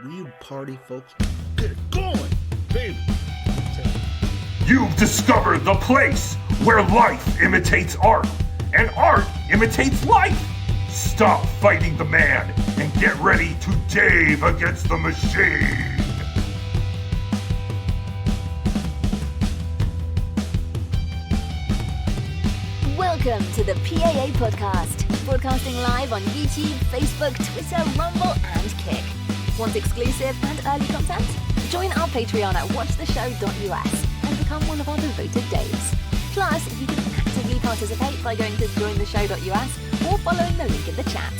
We party folks. Get it going, baby. You've discovered the place where life imitates art and art imitates life. Stop fighting the man and get ready to Dave against the machine. Welcome to the PAA Podcast, broadcasting live on YouTube, Facebook, Twitter, Rumble, and Kick. Want exclusive and early content? Join our Patreon at watchtheshow.us and become one of our devoted Daves. Plus, you can actively participate by going to jointheshow.us or following the link in the chat.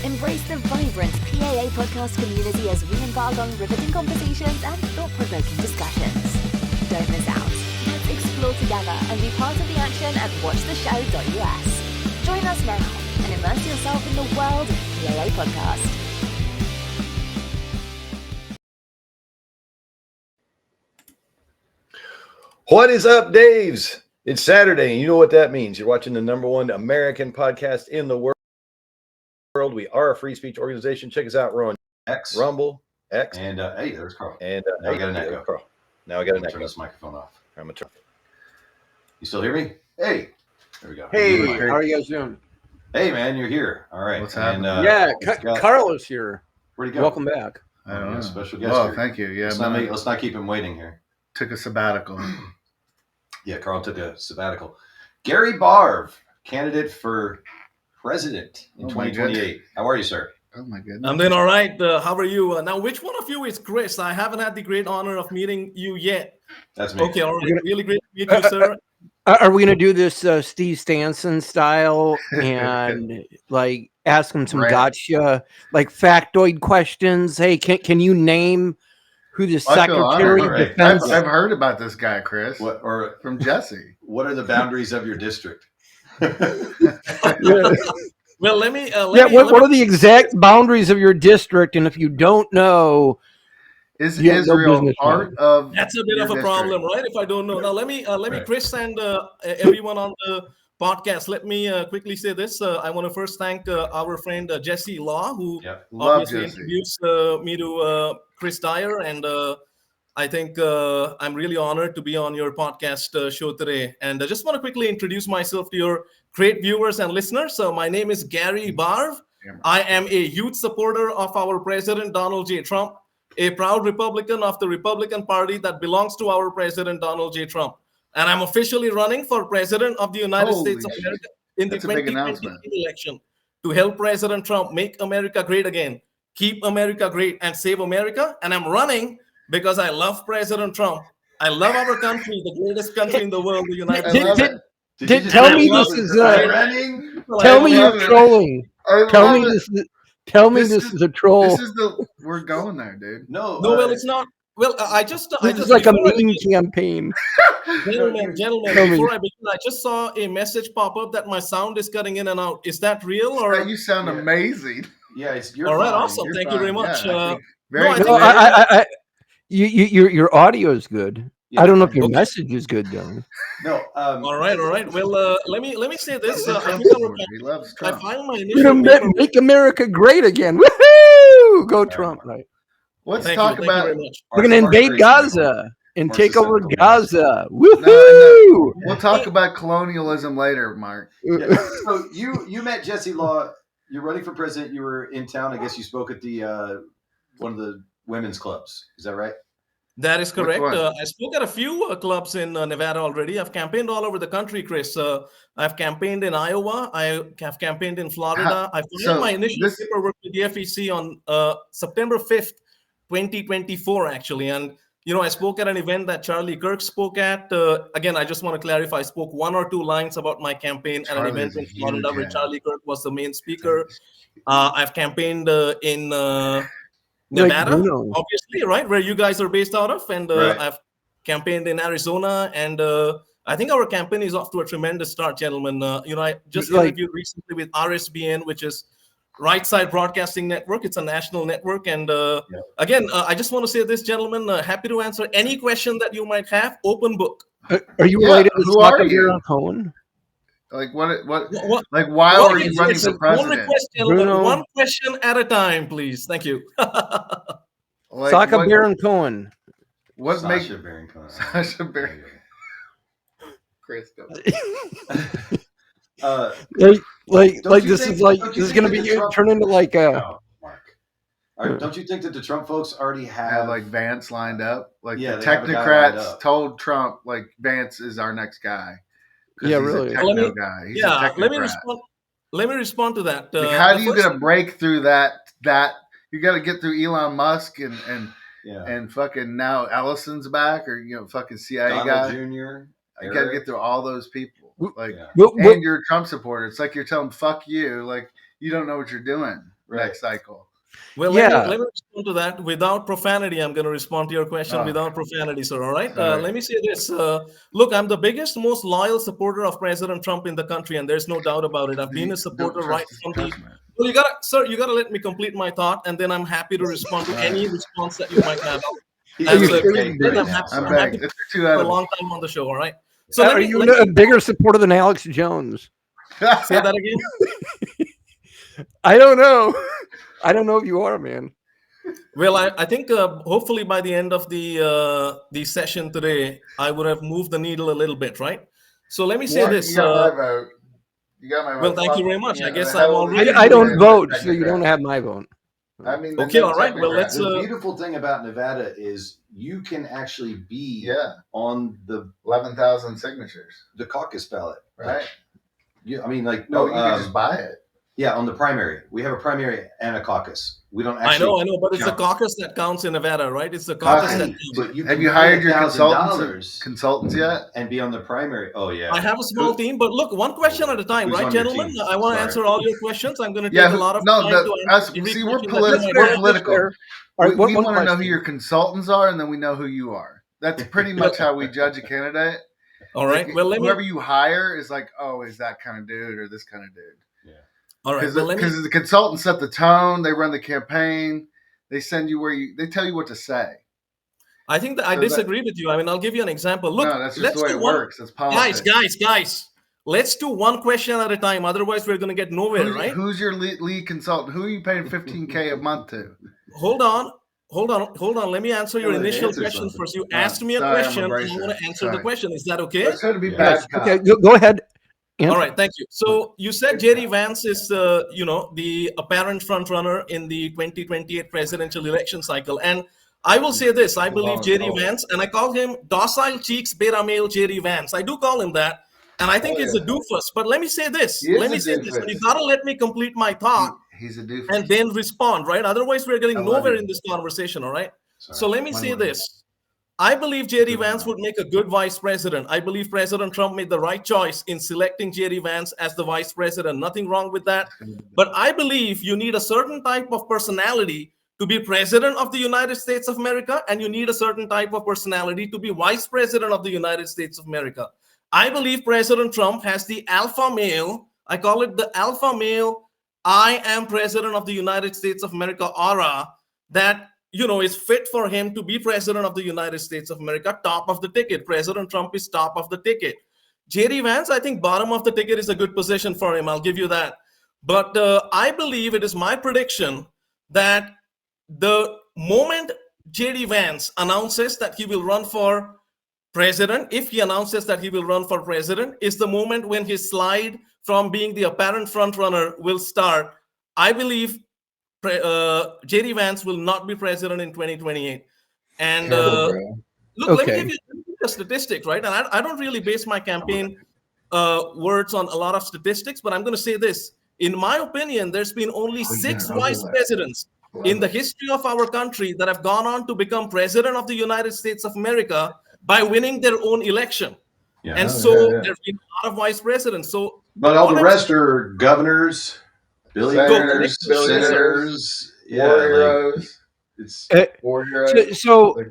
Embrace the vibrant PAA podcast community as we embark on riveting conversations and thought-provoking discussions. Don't miss out. Let's explore together and be part of the action at watchtheshow.us. Join us now and immerse yourself in the world of PAA Podcast. What is up, Daves? It's Saturday, and you know what that means. You're watching the #1 American podcast in the world. We are a free speech organization. Check us out. We're on X, Rumble, X. and hey, there's Carl. And now I got an echo. Carl. Now I got an Turn echo. this microphone off. I'm gonna turn. You still hear me? Hey, there we go. Hey, how are you guys doing? Hey, man, you're here. All right. What's happening? Carl is here. Where'd he go? Welcome back. I don't know. Special guest. Well, here. thank you. Yeah, Let's not keep him waiting here. took a sabbatical. Yeah, Carl took a sabbatical. Gary Barve, candidate for president in 2028. How are you, sir? Oh my goodness. I'm doing all right. How are you? Now, which one of you is Chris? I haven't had the great honor of meeting you yet. That's me. Okay, all right. Really great to meet you, sir. Are we going to do this Steve Stanson style and like ask him some Right. gotcha, like factoid questions? Hey, can you name who the I feel Secretary honored. of Defense? I've heard about this guy, Chris, What from Jesse. what are the boundaries of your district? Well, let me. What are the exact boundaries of your district? And if you don't know, Is Yeah, no Israel business part of That's a bit your of a district? problem, right? If I don't know. Now, let me, Right. Chris, and everyone on the podcast. Let me quickly say this. I want to first thank our friend Jesse Law, who Yep. Love obviously Jesse. introduced me to Chris Dyer, and I think I'm really honored to be on your podcast show today. And I just want to quickly introduce myself to your great viewers and listeners. So my name is Gary Barve. I am a huge supporter of our President Donald J. Trump, a proud Republican of the Republican Party that belongs to our President Donald J. Trump. And I'm officially running for President of the United Holy States of shit. America in the That's a big 2020 announcement. election to help President Trump make America great again, keep America great, and save America. And I'm running because I love President Trump. I love our country, the greatest country in the world, the United I States. love it. Did you just tell say me love this it? is running. tell me love you're it. trolling. I Tell love me it. this is. Tell me This this is- is a troll. This is we're going there, dude. No, No, well, it's not. Well, I just This is like a before I meme begin- campaign. Gentlemen, Tell me. before I begin, I just saw a message pop up that my sound is cutting in and out. Is that real or? You sound Yeah. amazing. Yeah, it's you're All right, fine. awesome. You're Thank you very fine. much. Yeah, very no, I good. think- No, your audio is good. Yeah, I don't know if your okay. message is good though. No, All right. Well, let me say this. I Trump think supporter. He loves I Trump. filed my You're initial gonna paper. make America great again. Woohoo! Go Trump! Right. Let's Thank talk you about. very much. We're gonna March invade 32nd. Gaza and March take over 32nd. Gaza. No, Woohoo! We'll talk about colonialism later, Mark. Yeah. So you met Jesse Law. You're running for president. You were in town. I guess you spoke at the one of the women's clubs. Is that right? That is correct. one? I spoke at a few clubs in Nevada already. I've campaigned all over the country, Chris. I've campaigned in Iowa. I have campaigned in Florida. I filed so my initial this- paperwork with the FEC on September 5th, 2024, actually. And, you know, I spoke at an event that Charlie Kirk spoke at. Again, I just want to clarify, I spoke 1 or 2 lines about my campaign at an event in Charlie's a Florida huge where head. Charlie Kirk was the main speaker. I've campaigned in Like Nevada, Bruno. obviously, right, where you guys are based out of, and Right. I've campaigned in Arizona, and I think our campaign is off to a tremendous start, gentlemen. You know, I just Like- interviewed recently with RSBN, which is Right Side Broadcasting Network. It's a national network, and again, I just want to say this, gentlemen. Happy to answer any question that you might have. Open book. Are you Yeah, related to who are Saka you? Baron Cohen? Like what? What- Like why Well, are you it's- running it's for one president? request, gentlemen. Bruno. One question at a time, please. Thank you. Like, Sacha what- Baron Cohen. What make Sasha Baron Cohen. Sasha Baron? Chris, go. Like you this think- is like don't you this is think gonna that be the Trump- turn into like a. Oh, Mark. Don't you think that the Trump folks already Have have like Vance lined up. Like Yeah, the they have a guy lined technocrats up. told Trump, like Vance is our next guy. 'Cause Yeah, he's really. a Well, let techno me- guy. He's yeah, a let me technocrat. respond. Let me respond to that. Like, how the do you first get a break through that? You got to get through Elon Musk yeah. and fucking now Ellison's back, or fucking CIA Donald guy. Jr. You got to Eric? get through all those people. Like, Yeah. and you're a Trump supporter. It's like you're telling them, fuck you. Like, you don't know what you're doing Right. next cycle. Well, Yeah. let me respond to that without profanity. I'm going to respond to your question Oh. without profanity, sir. All right. Sorry. Let me say this. Look, I'm the biggest, most loyal supporter of President Trump in the country, and there's no doubt about it. I've been a supporter right from the. Well, you gotta let me complete my thought, and then I'm happy to respond to any response that you might have. He's As really a Chris big said, right I'm now, happy, sorry. I'm happy It's two for out a of long time on the show. All right. So Are you a bigger supporter than Alex Jones? say that again. I don't know. I don't know if you are, man. Well, I think hopefully by the end of the session today, I would have moved the needle a little bit, right? So let me say this. You got my vote. You got my vote. Well, thank you very much. I guess the I'm hell already- you I don't doing, vote, the so you don't technocrat? have my vote. I mean, Okay, all right. Well, let's. The beautiful thing about Nevada is you can actually be on the 11,000 signatures, caucus ballot. right? I mean, like No, you can just buy it. Yeah, on the primary. We have a primary and a caucus. We don't I actually. know, but it's the jump. caucus that counts in Nevada, right? It's the caucus that Right, counts. but you Have can you pay hired your $1,000 consultants yet? and be on the primary? Oh yeah. I have a small team, but look, one question at a time, Who's right, on your gentlemen? team? I want to Sorry. answer all your questions. I'm going to Yeah, take a lot of no, time that- to us- answer every see, we're question that you might we're have. political. All right, we one want to know who question. your consultants are, and then we know who you are. That's pretty much how we judge a candidate. All right. Like, Well, let whoever me. you hire is like, oh, is that kind of dude or this kind of dude? All right. Well, let me. Because the consultants set the tone, they run the campaign, they send you they tell you what to say. I think that I So that- disagree with you. I mean, I'll give you an example. Look, No, that's just let's the way do it one. works. It's politics. Guys. Let's do one question at a time. Otherwise, we're going to get nowhere, right? Who's your lead consultant? Who are you paying $15K a month to? Hold on. Let me answer your Well, they initial answer question something. first. You asked me a Sorry, I'm a question, and I bracer. want to answer the Sorry. question. Is that okay? Let's try to be Yeah. bad cop. Okay, go ahead. All right, thank you. So you said Jerry Vance is, the apparent front runner in the 2028 presidential election cycle, and I will say this: I believe Jerry Vance, and I call him docile cheeks beta male Jerry Vance. I do call him that, and I think he's a doofus. But let me say this: He is let me a say this, doofus. and you gotta let me complete my thought He's a doofus. and then respond, right? Otherwise, we're I getting love nowhere you. in this conversation. All right. Sorry. So let me say this. I believe Jerry Vance would make a good vice president. I believe President Trump made the right choice in selecting Jerry Vance as the vice president. Nothing wrong with that. But I believe you need a certain type of personality to be president of the United States of America, and you need a certain type of personality to be vice president of the United States of America. I believe President Trump has the alpha male, I call it the alpha male, I am president of the United States of America aura that is fit for him to be president of the United States of America, top of the ticket. President Trump is top of the ticket. Jerry Vance, I think bottom of the ticket is a good position for him. I'll give you that. But I believe it is my prediction that the moment Jerry Vance announces that he will run for president, if he announces that he will run for president, is the moment when his slide from being the apparent front runner will start. I believe Jerry Vance will not be president in 2028. And look, let me give you a statistic, right? And I don't really base my campaign words on a lot of statistics, but I'm going to say this. In my opinion, there's been only 6 vice presidents in the history of our country that have gone on to become president of the United States of America by winning their own election. Yeah. And there's been a lot of vice presidents. So, But all the rest are governors, billionaires, senators, war heroes. It's War heroes. So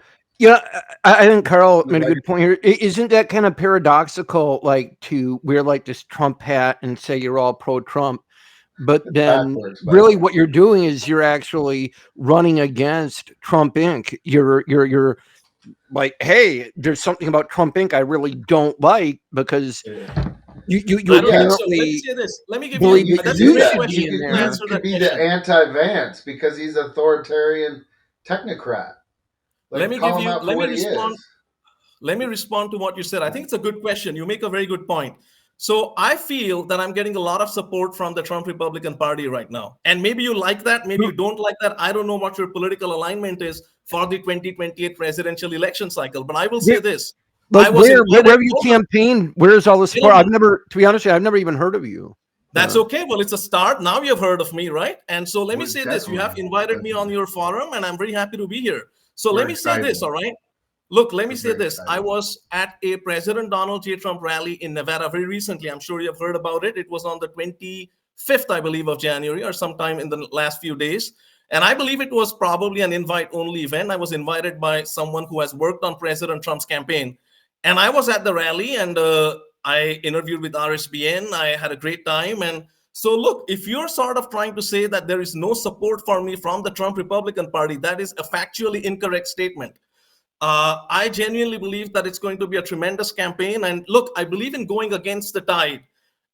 I think Carl made a good point here. Isn't that kind of paradoxical, like to wear like this Trump hat and say you're all pro-Trump, but then really what you're doing is you're actually running against Trump Inc. You're like, hey, there's something about Trump Inc. I really don't like because you apparently. Let me say this. Let me give believe you. that That's you a great should question. be in You there. answer could that be the question. anti-Vance because he's authoritarian technocrat. Like, call him out for what he is. Let me respond to what you said. I think it's a good question. You make a very good point. So I feel that I'm getting a lot of support from the Trump Republican Party right now. And maybe you like that, maybe you don't like that. I don't know what your political alignment is for the 2028 presidential election cycle. But I will say this. But where have you campaigned? Where's all the support? To be honest, I've never even heard of you. That's okay. Well, it's a start. Now you've heard of me, right? And so let me say this. You have invited me on your forum, and I'm very happy to be here. So let me say this, all right? Look, let me say this. I was at a President Donald J. Trump rally in Nevada very recently. I'm sure you've heard about it. It was on the 25th, I believe, of January or sometime in the last few days. And I believe it was probably an invite-only event. I was invited by someone who has worked on President Trump's campaign. And I was at the rally, and I interviewed with RSBN. I had a great time. And so, look, if you're sort of trying to say that there is no support for me from the Trump Republican Party, that is a factually incorrect statement. I genuinely believe that it's going to be a tremendous campaign. And look, I believe in going against the tide.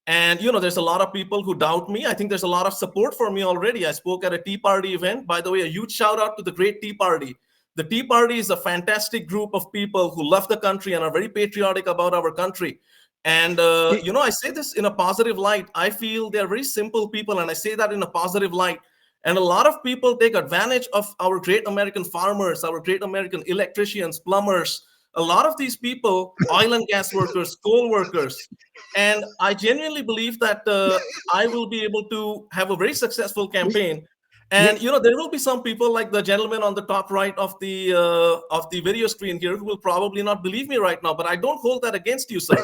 And, you know, there's a lot of people who doubt me. I think there's a lot of support for me already. I spoke at a Tea Party event. By the way, a huge shout out to the great Tea Party. The Tea Party is a fantastic group of people who love the country and are very patriotic about our country. And, you know, I say this in a positive light. I feel they're very simple people, and I say that in a positive light. And a lot of people take advantage of our great American farmers, our great American electricians, plumbers, a lot of these people, oil and gas workers, coal workers. And I genuinely believe that I will be able to have a very successful campaign. And, you know, there will be some people like the gentleman on the top right of the video screen here who will probably not believe me right now, but I don't hold that against you, sir.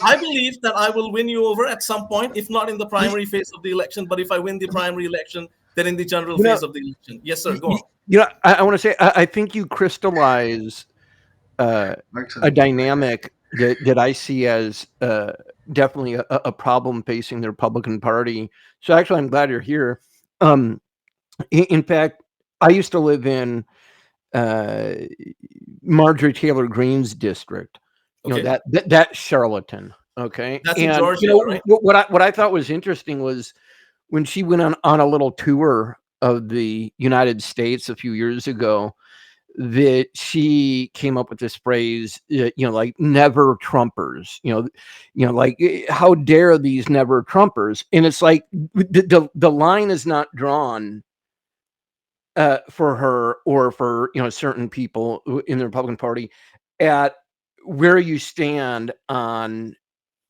I believe that I will win you over at some point, if not in the primary phase of the election, but if I win the primary election, then in the general phase of the election. Yes, sir. Go on. You know, I want to say, I think you crystallize a dynamic that I see as definitely a problem facing the Republican Party. So actually, I'm glad you're here. In fact, I used to live in Marjorie Taylor Greene's district. You know, that charlatan. Okay, that's and in Georgia, you know, right? What I thought was interesting was when she went on a little tour of the United States a few years ago, that she came up with this phrase, you know, like "never Trumpers." You know, like how dare these never Trumpers? And it's like the line is not drawn for her or for, you know, certain people in the Republican Party at where you stand on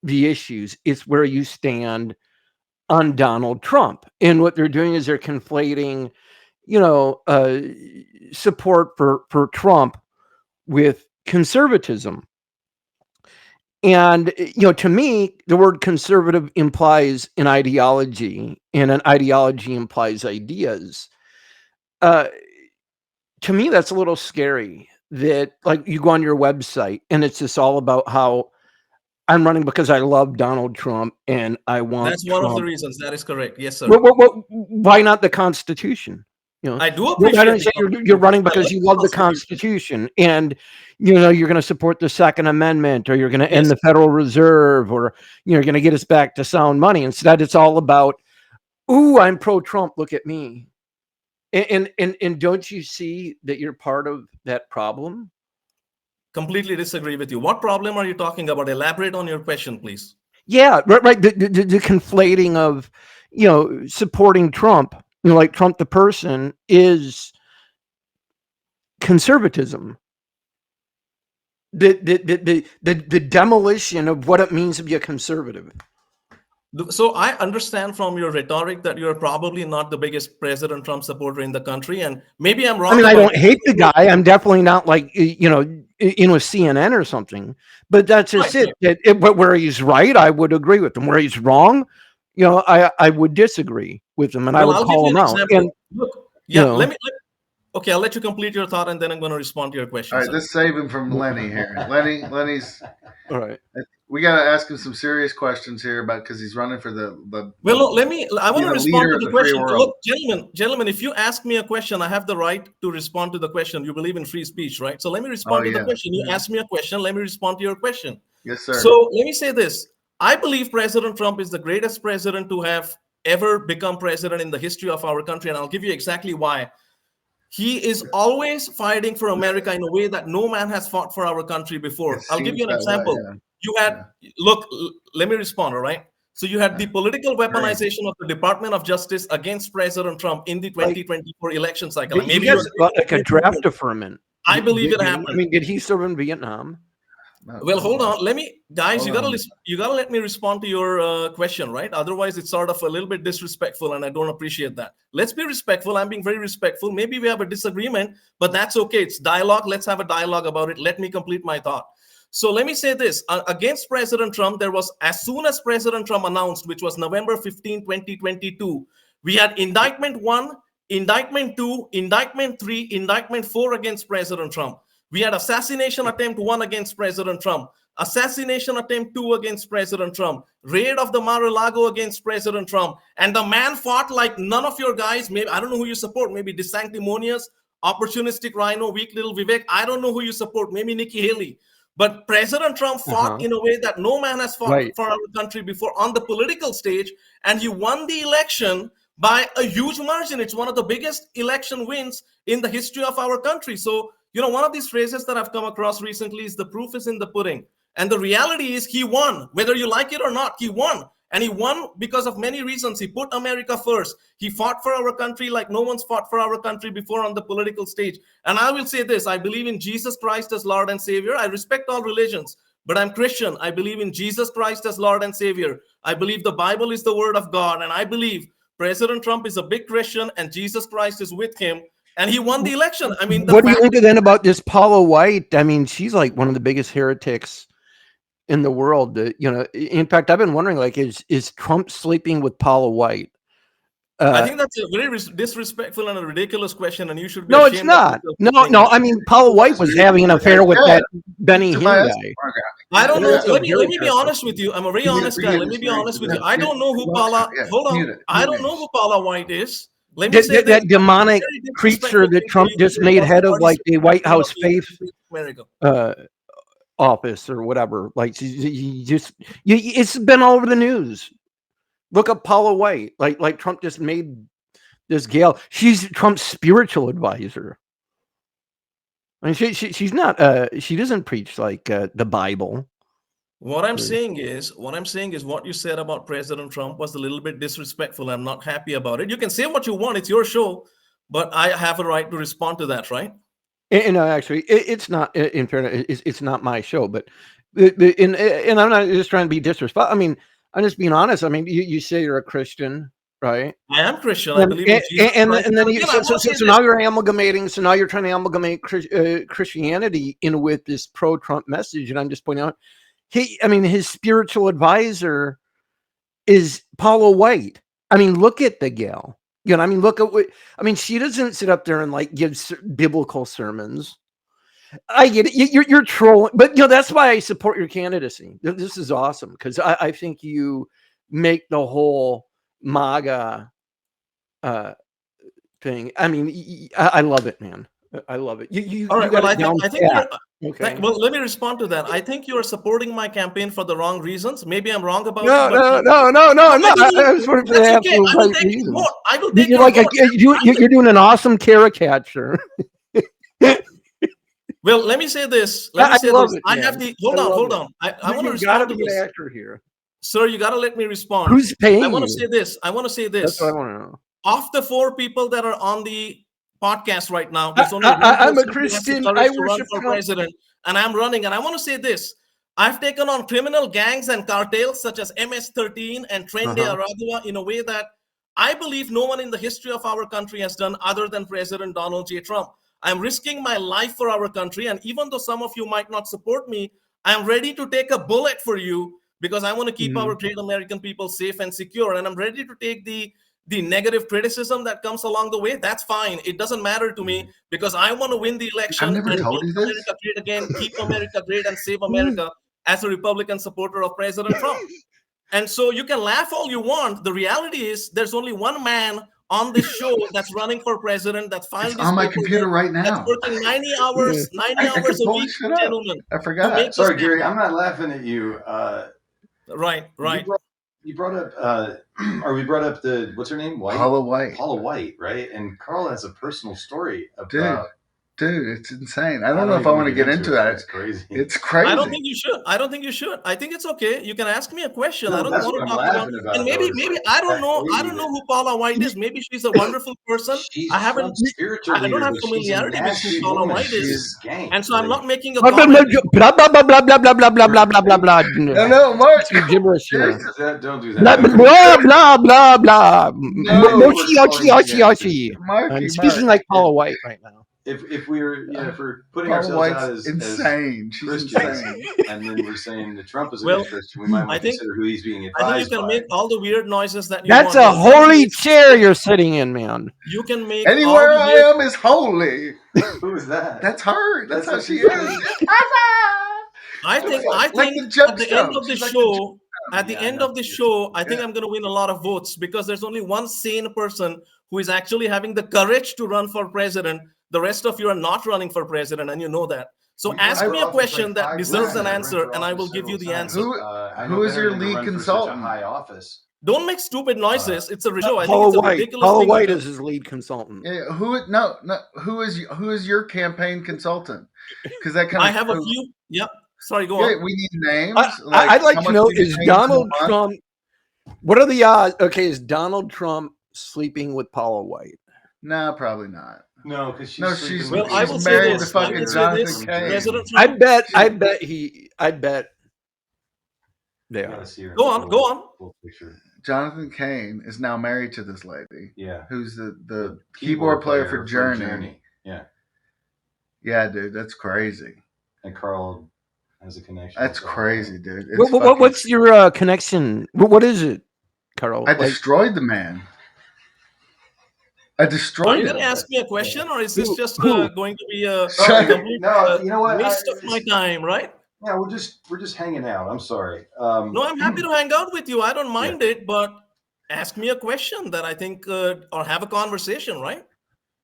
the issues. It's where you stand on Donald Trump. And what they're doing is they're conflating, you know, support for Trump with conservatism. And, you know, to me, the word conservative implies an ideology, and an ideology implies ideas. To me, that's a little scary that, like, you go on your website and it's just all about how I'm running because I love Donald Trump and I want That's one Trump. of the reasons. That is correct. Yes, sir. Why not the Constitution? You know, I do appreciate you're running because you love the Constitution, and you know you're going to support the Second Amendment, or you're going to end the Federal Reserve, or you're going to get us back to sound money. Instead, it's all about, ooh, I'm pro-Trump. Look at me. And don't you see that you're part of that problem? Completely disagree with you. What problem are you talking about? Elaborate on your question, please. Yeah, right. The conflating of, you know, supporting Trump, you know, like Trump the person, is conservatism. The demolition of what it means to be a conservative. So I understand from your rhetoric that you're probably not the biggest President Trump supporter in the country, and maybe I'm wrong. I mean, I don't hate the guy. I'm definitely not like, you know, in with CNN or something. But that's just it. But where he's right, I would agree with him. Where he's wrong, you know, I would disagree with him, and I would call him out. And, look, yeah, you know, okay, I'll let you complete your thought, and then I'm going to respond to your question. All right, let's save him from Lenny here. Lenny's. All right. We got to ask him some serious questions here about, because he's running for the. Well, look, I want to respond to the question. Look, gentlemen, if you ask me a question, I have the right to respond to the question. You believe in free speech, right? So let me respond to the question. You ask me a question, let me respond to your question. Yes, sir. So let me say this. I believe President Trump is the greatest president to have ever become president in the history of our country, and I'll give you exactly why. he is always fighting for America in a way that no man has fought for our country before. It I'll give seems you an that way, example. yeah. You had, look, let me respond, all right? So you had the political weaponization of the Department of Justice against President Trump in the 2024 election cycle. And maybe he has you're like a draft deferment. I believe it I happened. mean, did he serve in Vietnam? Well, hold on. Let me, guys. Hold on. You gotta let me respond to your question, right? Otherwise, it's sort of a little bit disrespectful, and I don't appreciate that. Let's be respectful. I'm being very respectful. Maybe we have a disagreement, but that's okay. It's dialogue. Let's have a dialogue about it. Let me complete my thought. So let me say this. Against President Trump, there was, as soon as President Trump announced, which was November 15, 2022, we had indictment 1, indictment 2, indictment 3, indictment 4 against President Trump. We had assassination attempt 1 against President Trump, assassination attempt 2 against President Trump, raid of the Mar-a-Lago against President Trump. And the man fought like none of your guys. Maybe, I don't know who you support. Maybe DeSanctimonious, opportunistic rhino, weak little Vivek. I don't know who you support. Maybe Nikki Haley. But President Trump fought in a way that no man has fought for our country before on the political stage. And he won the election by a huge margin. It's one of the biggest election wins in the history of our country. So, you know, one of these phrases that I've come across recently is the proof is in the pudding. And the reality is he won, whether you like it or not, he won. And he won because of many reasons. He put America first. He fought for our country like no one's fought for our country before on the political stage. And I will say this, I believe in Jesus Christ as Lord and Savior. I respect all religions, but I'm Christian. I believe in Jesus Christ as Lord and Savior. I believe the Bible is the word of God. And I believe President Trump is a big Christian and Jesus Christ is with him. And he won the election. I mean, what do you think then about this Paula White? I mean, she's like one of the biggest heretics in the world. You know, in fact, I've been wondering, like, is Trump sleeping with Paula White? I think that's a very disrespectful and a ridiculous question, and you should be no, ashamed it's not. of No. I mean, Paula White was having an affair with that Benny Hinn guy. I don't know. Let me be honest with you. I'm a very honest guy. Let me be honest with you. I don't know who Paula. Hold on. I don't know who Paula White is. Let me say that demonic creature that Trump just made head of like the White House faith office or whatever. Like it's been all over the news. Look up Paula White. Like Trump just made this gal. She's Trump's spiritual advisor. I mean, she's not. She doesn't preach like the Bible. What I'm saying is what you said about President Trump was a little bit disrespectful. I'm not happy about it. You can say what you want. It's your show, but I have a right to respond to that, right? And actually, it's not. In fairness, it's not my show. But and I'm not just trying to be disrespectful. I mean, I'm just being honest. I mean, you say you're a Christian, right? I am Christian. I believe in Jesus and Christ. then so now you're amalgamating. So now you're trying to amalgamate Christianity in with this pro-Trump message, and I'm just pointing out. His spiritual advisor is Paula White. I mean, look at the gal. You know, I mean, look at what. I mean, she doesn't sit up there and like give biblical sermons. I get it. You're trolling, but you know that's why I support your candidacy. This is awesome because I think you make the whole MAGA thing. I mean, I love it, man. I love it. All right. Well, I think okay. Well, let me respond to that. I think you are supporting my campaign for the wrong reasons. Maybe I'm wrong about no. I'm supporting for the absolute right reason. I will take You're like you're doing an awesome caricature. Well, let me say this. I have the hold on. I want to respond to this. Actor here. Sir, you got to let me respond. Who's paying? I want to say this. That's what I want to know. Of the 4 people that are on the podcast right now, there's only I'm a Christian. I worship for president, and I'm running. And I want to say this: I've taken on criminal gangs and cartels such as MS-13 and Tren de Aragua in a way that I believe no one in the history of our country has done other than President Donald J. Trump. I'm risking my life for our country, and even though some of you might not support me, I'm ready to take a bullet for you because I want to keep our great American people safe and secure, and I'm ready to take the negative criticism that comes along the way. That's fine. It doesn't matter to me because I want to win the election and make America great again, keep America great and save America as a Republican supporter of President Trump. And so you can laugh all you want. The reality is there's only one man on this show that's running for president, that's filing on my computer right now. That's working 90 hours a week, gentlemen. I forgot. Sorry, Gary, I'm not laughing at you. Right. you brought up, or we brought up what's her name? White? Paula White. Paula White, right? And Carl has a personal story about. Dude, it's insane. I don't know if I want to get into that. It's crazy. It's crazy. I don't think you should. I don't think you should. I think it's okay. You can ask me a question. No, I don't that's want what to I'm talk laughing about, and maybe I don't know. I don't know who Paula White is. Maybe she's a wonderful person. She's I haven't. some spiritual I don't leader, have but she's a familiarity with nasty who Paula woman. White She's is, a skank. and so I'm not making a Blah blah comment. blah blah blah blah blah blah blah blah blah blah blah blah. No, Mark. Gibberish here. Don't do Blah that. blah blah blah. No, Mochi yochi yochi yochi. Marky, I'm speaking like Paula White right now. If we're if we're putting Paula ourselves White's out as insane. as She's Christians, insane. and then we're saying that Trump is a Well, good Christian, we might want I to think- consider who he's being I think advised you can by. make all the weird noises that you That's want. a holy chair you're sitting in, man. You can make Anywhere all the I weird- am is holy. Who is that? That's her. That's how what she said. is. I think Like the at the end of the Gemstones. She's like the show, at the Yeah, I end know. of the show, I think I'm going to win a lot of votes because there's only one sane person who is actually having the courage to run for president. The rest of you are not running for president, and you know that. So We've ask run me for a office question like that 5 deserves times. an I've run answer, for and I will office give you the several answer. times. Who- I who know is better your than to lead run for such a consultant? high office. Don't make stupid noises. It's a joke. I think Paula it's a White. ridiculous Paula thing to White do. is his lead consultant. Yeah, who is your campaign consultant? Because that kind of I have a few. Yep. Sorry, go Yeah, on. we need names. I'd like how to much know, we get is paid Donald per month? Trump, what are the odds? Okay, is Donald Trump sleeping with Paula White? No, probably not. No, because she's No, sleeping she's- with Well, I will she's say married this. to fucking I will say Jonathan this. Kane. President I Trump. bet they You are. gotta see her Go on, go on. full picture. Jonathan Kane is now married to this lady, Yeah. who's the keyboard player for Journey. Yeah. Yeah, dude, that's crazy. And Carl has a connection. That's with that. crazy, dude. It's What's your connection? What is it, Carl? I destroyed the man. I Are destroyed you him. going to ask me a question, or is this just Who? going to be a Sorry. complete No, you know what? waste of my time, right? Yeah, we're just hanging out. I'm sorry. No, I'm happy to hang out with you. I don't mind it, but ask me a question that I think, or have a conversation, right?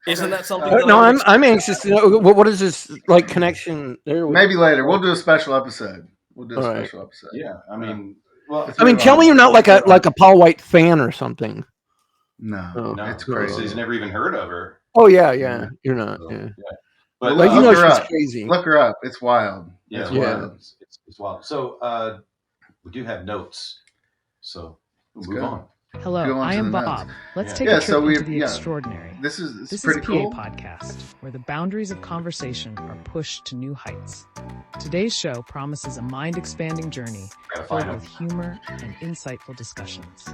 Isn't that something? That No, I would I'm anxious to know what is this like connection there? Maybe later. We'll do a special episode. We'll do a All right. special episode. Yeah, I mean, well, I mean, tell me you're not like a Paul White fan or something. No, Oh. no, it's so crazy. he's never even heard of her. Oh yeah, you're not. So, Yeah. But Like you Look know, her she's up. crazy. Look her up. It's wild. yeah, It's Yeah. wild. it's wild. So we do have notes. So we'll move go. on. Go Hello, on I to am the notes. Bob. Let's Yeah. take Yeah, a so trip we- into the yeah. extraordinary. This is This pretty is PA cool. Podcast, where the boundaries of conversation are pushed to new heights. Today's show promises a mind-expanding journey Gotta filled find with him. humor and insightful discussions.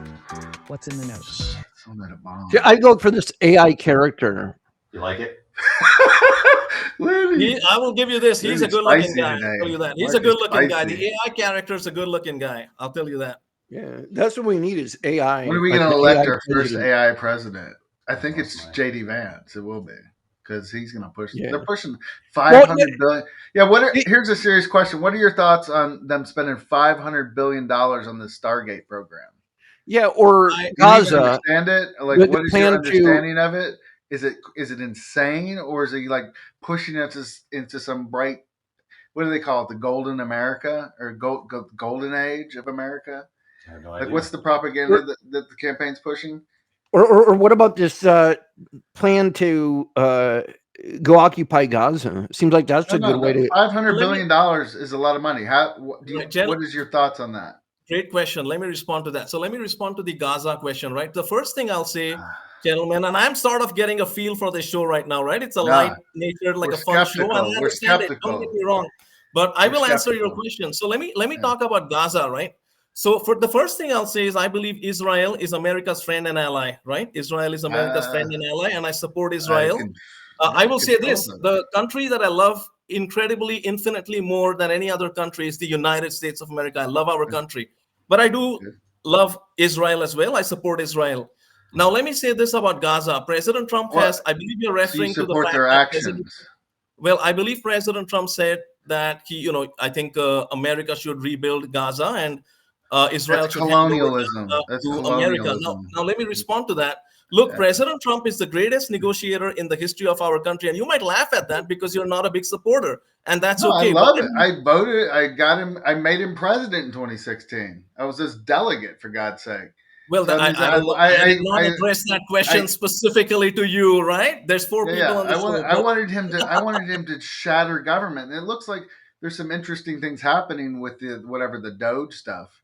What's in the notes? Sound like a bomb. See, I'd go for this AI character. You like it? Lily. I will give you this. He's a Really good-looking spicy guy. today. I'll tell you that. He's Mark a is good-looking guy. spicy. The AI character is a good-looking guy. I'll tell you that. Yeah, that's what we need is AI. When are we like going to an elect AI our first president. AI president? I think it's Awesome. JD Vance. It will be because he's going to push. Yeah. They're pushing 500 billion. Yeah. It- Here's a serious question. What are your thoughts on them spending $500 billion on the Stargate program? Yeah, or I- Do you even Gaza. understand it? Like, The what is plan your to- understanding of it? Is it insane, or is it like pushing us into some bright? What do they call it? The golden America or golden age of America? I have no Like, idea. what's the propaganda that the campaign's pushing? Or what about this plan to go occupy Gaza? Seems like that's a good way to. $500 Let me- billion is a lot of money. Right, Jen- What is your thoughts on that? Great question. Let me respond to that. So let me respond to the Gaza question, right? The first thing I'll say, gentlemen, and I'm sort of getting a feel for the show right now, right? It's a Yeah. light-natured, like We're a fun show. skeptical. And I We're understand it. skeptical. Don't get me wrong. But I We're will answer your skeptical. question. So let me Yeah. talk about Gaza, right? So for the first thing I'll say is I believe Israel is America's friend and ally, right? Israel is America's friend and ally, and I support Israel. I will say this: the country that I love incredibly, infinitely more than any other country is the United States of America. I love our country, but I do love Israel as well. I support Israel. Now, let me say this about Gaza. President Trump has, I believe you're So you referring to the support fact their that President- actions. well, I believe President Trump said that I think America should rebuild Gaza and Israel That's should hand over, colonialism. That's to America. colonialism. Now, let me respond to that. Look, Yeah. President Trump is the greatest negotiator in the history of our country. And you might laugh at that because you're not a big supporter. And that's No, I okay. love it. I voted. I got him. I made him president in 2016. I was his delegate, for God's sake. Well, So I did not address that question specifically to you, right? There's four people on the show. I wanted him to. I wanted him to shatter government. And it looks like there's some interesting things happening with the Doge stuff.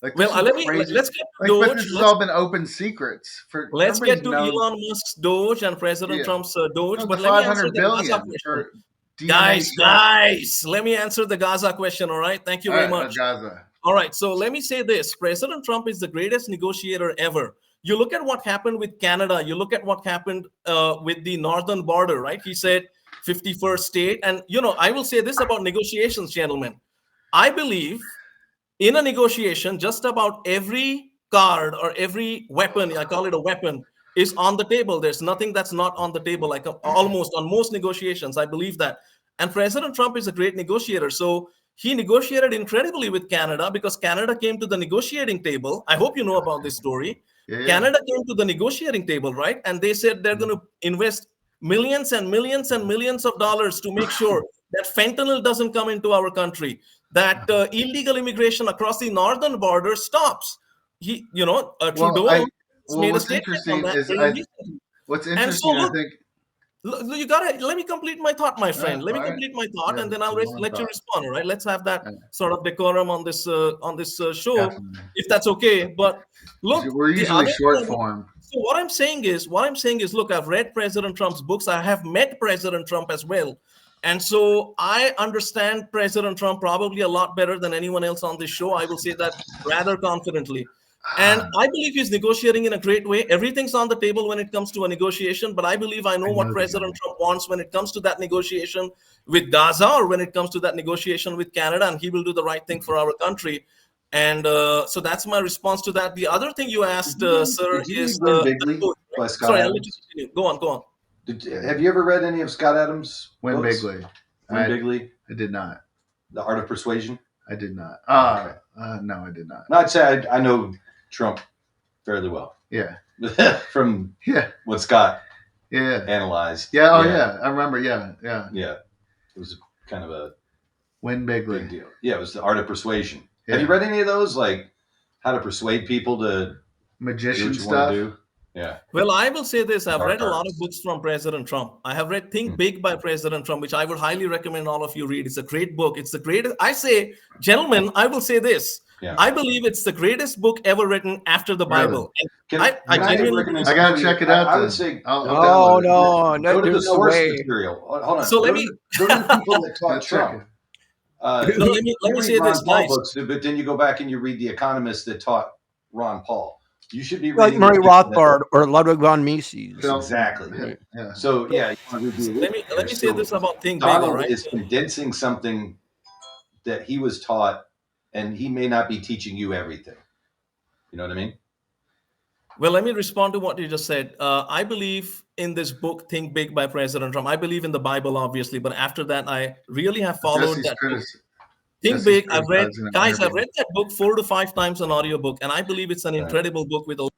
Like, well, let's get to Doge. But this has all been open secrets. Let's get to Elon Musk's Doge and President Trump's Doge. No, but let me answer the Gaza question. Guys, let me answer the Gaza question. All right. Thank you very much. Gaza. All right. So let me say this. President Trump is the greatest negotiator ever. You look at what happened with Canada. You look at what happened with the northern border, right? He said 51st state. And, I will say this about negotiations, gentlemen. I believe in a negotiation, just about every card or every weapon, I call it a weapon, is on the table. There's nothing that's not on the table, like almost on most negotiations. I believe that. And President Trump is a great negotiator. So he negotiated incredibly with Canada because Canada came to the negotiating table. I hope you know about this story. Yeah. Canada came to the negotiating table, right? And they said they're going to invest millions and millions and millions of dollars to make sure that fentanyl doesn't come into our country, that illegal immigration across the northern border stops. Trudeau made a statement on that. What's interesting, I think. You gotta let me complete my thought, my friend. Let me complete my thought, and then I'll let you respond. All right, let's have that sort of decorum on this show, if that's okay. But look, we're usually short form. So what I'm saying is, look, I've read President Trump's books. I have met President Trump as well. And so I understand President Trump probably a lot better than anyone else on this show. I will say that rather confidently. And I believe he's negotiating in a great way. Everything's on the table when it comes to a negotiation, but I believe I know what President Trump wants when it comes to that negotiation with Gaza or when it comes to that negotiation with Canada, and he will do the right thing for our country. And so that's my response to that. The other thing you asked, sir, is... Sorry, I'll let you continue. Go on. Have you ever read any of Scott Adams' Win books? Bigly. Win Bigly? I did not. The Art of Persuasion? I did not. No, I did not. No, I'd say I know Trump fairly well. Yeah. From what Scott Yeah. analyzed. Yeah. Oh, yeah. I remember. Yeah. Yeah. It was kind of a Win Bigly big deal. Yeah, it was the Art of Persuasion. Yeah. Have you read any of those? Like how to persuade people to magician do what you stuff? want to do? Yeah. Well, I will say this. I've read a lot of books from President Trump. I have read Think Big by President Trump, which I would highly recommend all of you read. It's a great book. It's the greatest. I say, gentlemen, I will say this. Yeah. I believe it's the greatest book ever written after the Bible. Really? I gotta check it out. I would say, no, go to the source material. Hold on. So go to the people that taught Trump. Let me say this, guys. Books, but then you go back and you read The Economist that taught Ron Paul. You should be like Murray Rothbard or Ludwig von Mises. Exactly. Yeah. So let me say this about Think Big. Donald is condensing something that he was taught, and he may not be teaching you everything. You know what I mean? Well, let me respond to what you just said. I believe in this book, Think Big by President Trump. I believe in the Bible, obviously, but after that, I really have followed that book. Think Big. I've read that book 4 to 5 times on audiobook, and I believe it's an incredible book with a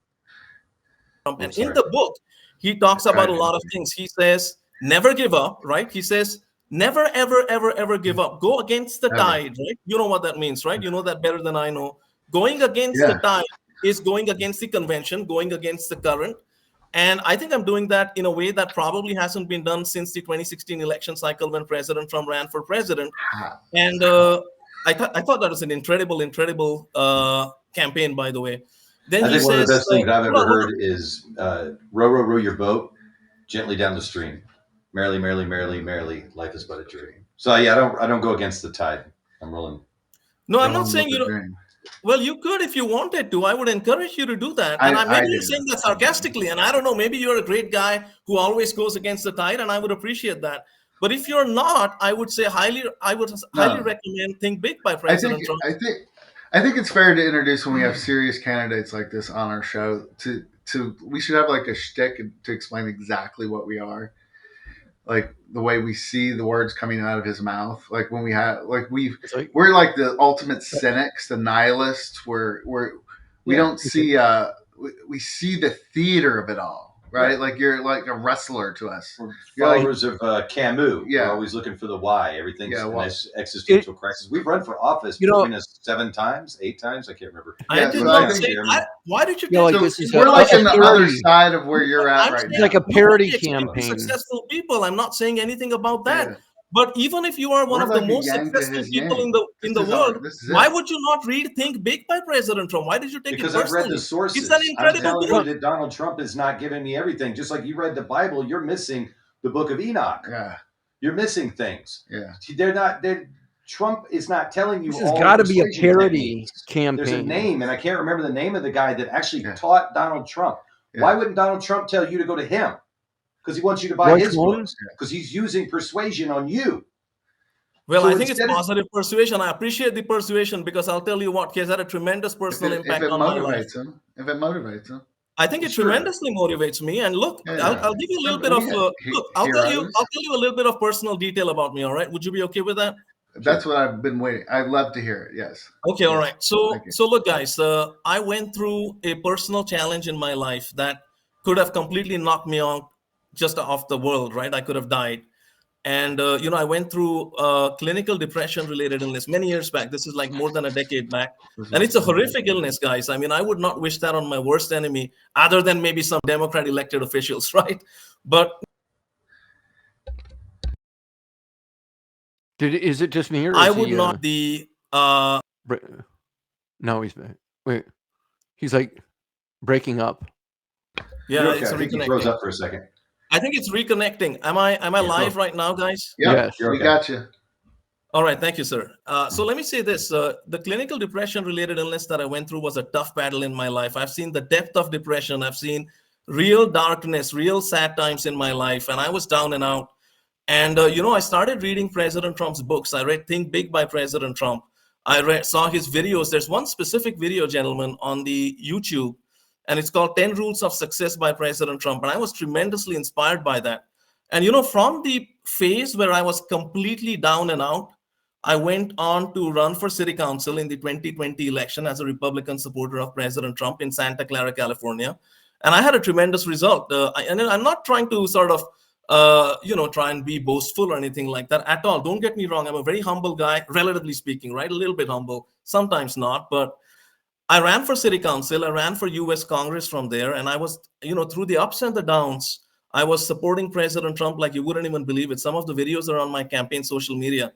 Trump. And in the book, he talks about a lot of things. He says, never give up, right? He says, never, ever, ever, ever give up. Go against the tide, right? You know what that means, right? You know that better than I know. Going against the tide is going against the convention, going against the current. And I think I'm doing that in a way that probably hasn't been done since the 2016 election cycle when President Trump ran for president. And I thought that was an incredible campaign, by the way. Then I think one of the best things I've ever heard is row your boat gently down the stream. Merrily, merrily, merrily, merrily, life is but a dream. So yeah, I don't go against the tide. I'm rolling. No, I'm not saying you don't. Well, you could if you wanted to. I would encourage you to do that. And maybe you're saying that sarcastically. And I don't know, maybe you're a great guy who always goes against the tide, and I would appreciate that. But if you're not, I would say highly recommend Think Big by President Trump. I think it's fair to introduce when we have serious candidates like this on our show. We should have like a shtick to explain exactly what we are. Like the way we see the words coming out of his mouth, like when we're like the ultimate cynics, the nihilists. We don't see we see the theater of it all, right? Like you're like a wrestler to us. We're You're like- followers of Camus. Yeah. We're always looking for the why. Everything's Yeah, an well, existential crisis. We've run for office You know- between us 7 times, 8 times. I can't remember. I Yeah, did so not I say. think- Why did you Yeah, take like so this is we're like a in the other parody. side of where you're at I'm right saying It's now. like a nobody parody expects campaign. Successful people. I'm not saying anything about that. Yeah. But even if you are one We're of like the a most yang to successful his people yang. in This the is our- world, this is why it. would you not read Think Big by President Trump? Why did you take Because it I've personally? read the sources. It's an I'm incredible telling book. you that Donald Trump is not giving me everything. Just like you read the Bible, you're missing the Book of Enoch. Yeah, You're missing things. yeah. Trump is not telling you This has all got the to be a persuasion parody techniques. campaign. There's a name, and I can't remember the name of the guy that actually Yeah. taught Donald Trump. Yeah. Why wouldn't Donald Trump tell you to go to him? Because he wants you to buy Roy his Cohn? books. Because he's using persuasion on you. Well, So I think it's instead of- positive persuasion. I appreciate the persuasion because I'll tell you what, he has had a tremendous personal If impact it on my life. motivates him, if it motivates him, I think it Sure. tremendously motivates me. And look, Yeah. I'll give you a little Yeah, bit of we got look. I'll tell heroes. you a little bit of personal detail about me. All right, would you be okay with that? That's what I've been waiting. I'd love to hear it. Yes. Okay, all Yes. right. So, Thank you. look, guys, I went through a personal challenge in my life that could have completely knocked me on just off the world, right? I could have died. And, I went through clinical depression-related illness many years back. This is like more than a decade back. And it's a horrific illness, guys. I mean, I would not wish that on my worst enemy, other than maybe some Democrat elected officials, right? But Is it just me or I is would he, not the No, he's back. Wait, he's like breaking up. yeah, You're okay. it's I think he froze reconnecting. up for a second. I think it's reconnecting. Am I live right now, guys? Yeah, Yes. You're we okay. got you. All right, thank you, sir. So let me say this: the clinical depression-related illness that I went through was a tough battle in my life. I've seen the depth of depression. I've seen real darkness, real sad times in my life, and I was down and out. And I started reading President Trump's books. I read Think Big by President Trump. Saw his videos. There's one specific video, gentlemen, on the YouTube, and it's called 10 Rules of Success by President Trump. And I was tremendously inspired by that. And from the phase where I was completely down and out, I went on to run for city council in the 2020 election as a Republican supporter of President Trump in Santa Clara, California. And I had a tremendous result. And I'm not trying to sort of, try and be boastful or anything like that at all. Don't get me wrong. I'm a very humble guy, relatively speaking, right? A little bit humble, sometimes not. But I ran for city council. I ran for U.S. Congress from there. And I was, through the ups and the downs, I was supporting President Trump like you wouldn't even believe it. Some of the videos are on my campaign social media.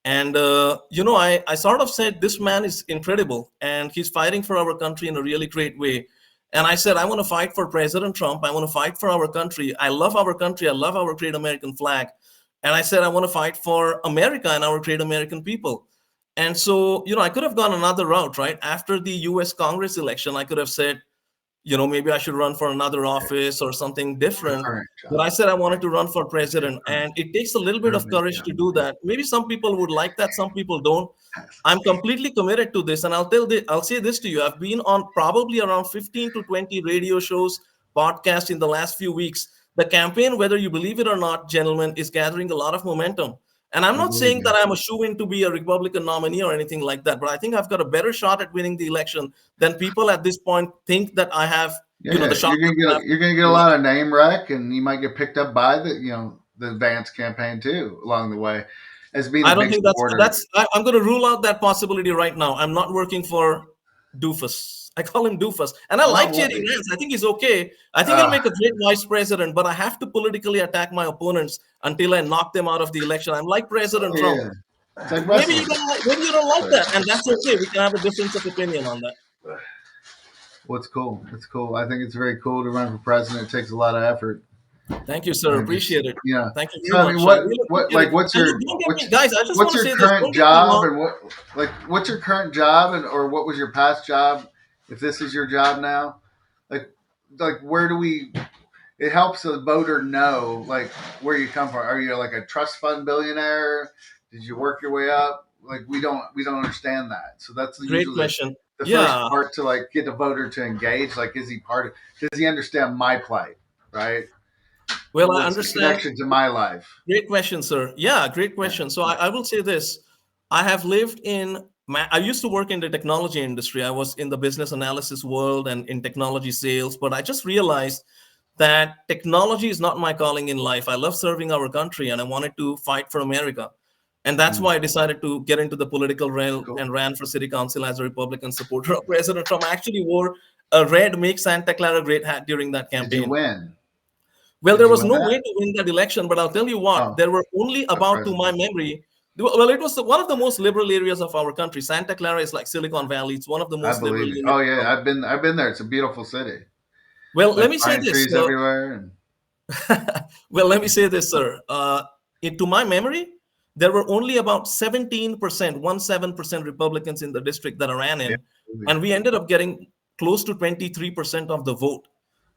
And, I sort of said, this man is incredible and he's fighting for our country in a really great way. And I said, I want to fight for President Trump. I want to fight for our country. I love our country. I love our great American flag. And I said, I want to fight for America and our great American people. And so, I could have gone another route, right? After the US Congress election, I could have said, maybe I should run for another office or something different. But I said I wanted to run for president. And it takes a little bit of courage to do that. Maybe some people would like that. Some people don't. I'm completely committed to this. And I'll say this to you. I've been on probably around 15 to 20 radio shows, podcasts in the last few weeks. The campaign, whether you believe it or not, gentlemen, is gathering a lot of momentum. And I'm not saying that I'm a shoo-in to be a Republican nominee or anything like that, but I think I've got a better shot at winning the election than people at this point think that I have. The shot. You're gonna get a lot of name rec, and you might get picked up by the Vance campaign too along the way. As being, I don't think that's. I'm going to rule out that possibility right now. I'm not working for Doofus. I call him Doofus. And I like J.D. Vance. I think he's okay. I think he'll make a great vice president, but I have to politically attack my opponents until I knock them out of the election. I'm like President Trump. Like maybe you don't like that, and that's okay. We can have a difference of opinion on that. What's cool? It's cool. I think it's very cool to run for president. It takes a lot of effort. Thank you, sir. Appreciate it. Yeah. Thank you very much. What's your guys? I just what's want to your say current this. job and what's your current job or what was your past job? If this is your job now, like where do we? It helps the voter know like where you come from. Are you like a trust fund billionaire? Did you work your way up? Like we don't understand that. So that's great question. The first part to like get the voter to engage. Like, is he part of? Does he understand my plight? Right. Well, What's I understand. the connection to my life. Great question, sir. Yeah, great question. So I will say this. I have lived in I used to work in the technology industry. I was in the business analysis world and in technology sales, but I just realized that technology is not my calling in life. I love serving our country and I wanted to fight for America. And that's why I decided to get into the political realm and ran for city council as a Republican supporter of President Trump. I actually wore a red Make Santa Clara Great hat during that Did you campaign. win? Well, Did there you was win no that? way to win that election, but I'll tell you what, Oh, there were only about, to my memory, well, it was one of the most liberal areas of our country. Santa Clara is like Silicon Valley. It's one of the I most liberal believe you. areas. Oh yeah, I've been there. It's a beautiful city. Well, Like let me say pine this. trees everywhere. And Well, let me say this, sir. To my memory, there were only about 17%, 17% Republicans in the district that I ran yeah, in, and we ended up getting close to 23% of the vote.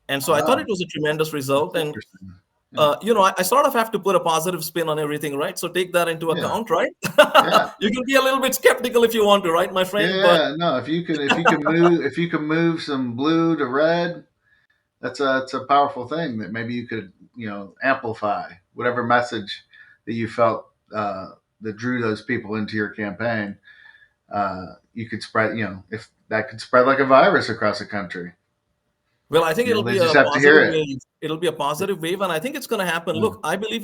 And so I thought wow, it was a tremendous result. that's And interesting. Yeah. I sort of have to put a positive spin on everything, right? So take that into Yeah. account, right? Yeah. You can be a little bit skeptical if you want to, right, my friend? But Yeah, no. If you can move some blue to red, it's a powerful thing that maybe you could amplify whatever message that you felt that drew those people into your campaign. You could spread, if that could spread like a virus across the country. well, I think it'll They be just a have to hear positive it. wave. It'll be a positive wave, and I think it's going to happen. Yeah. Look, I live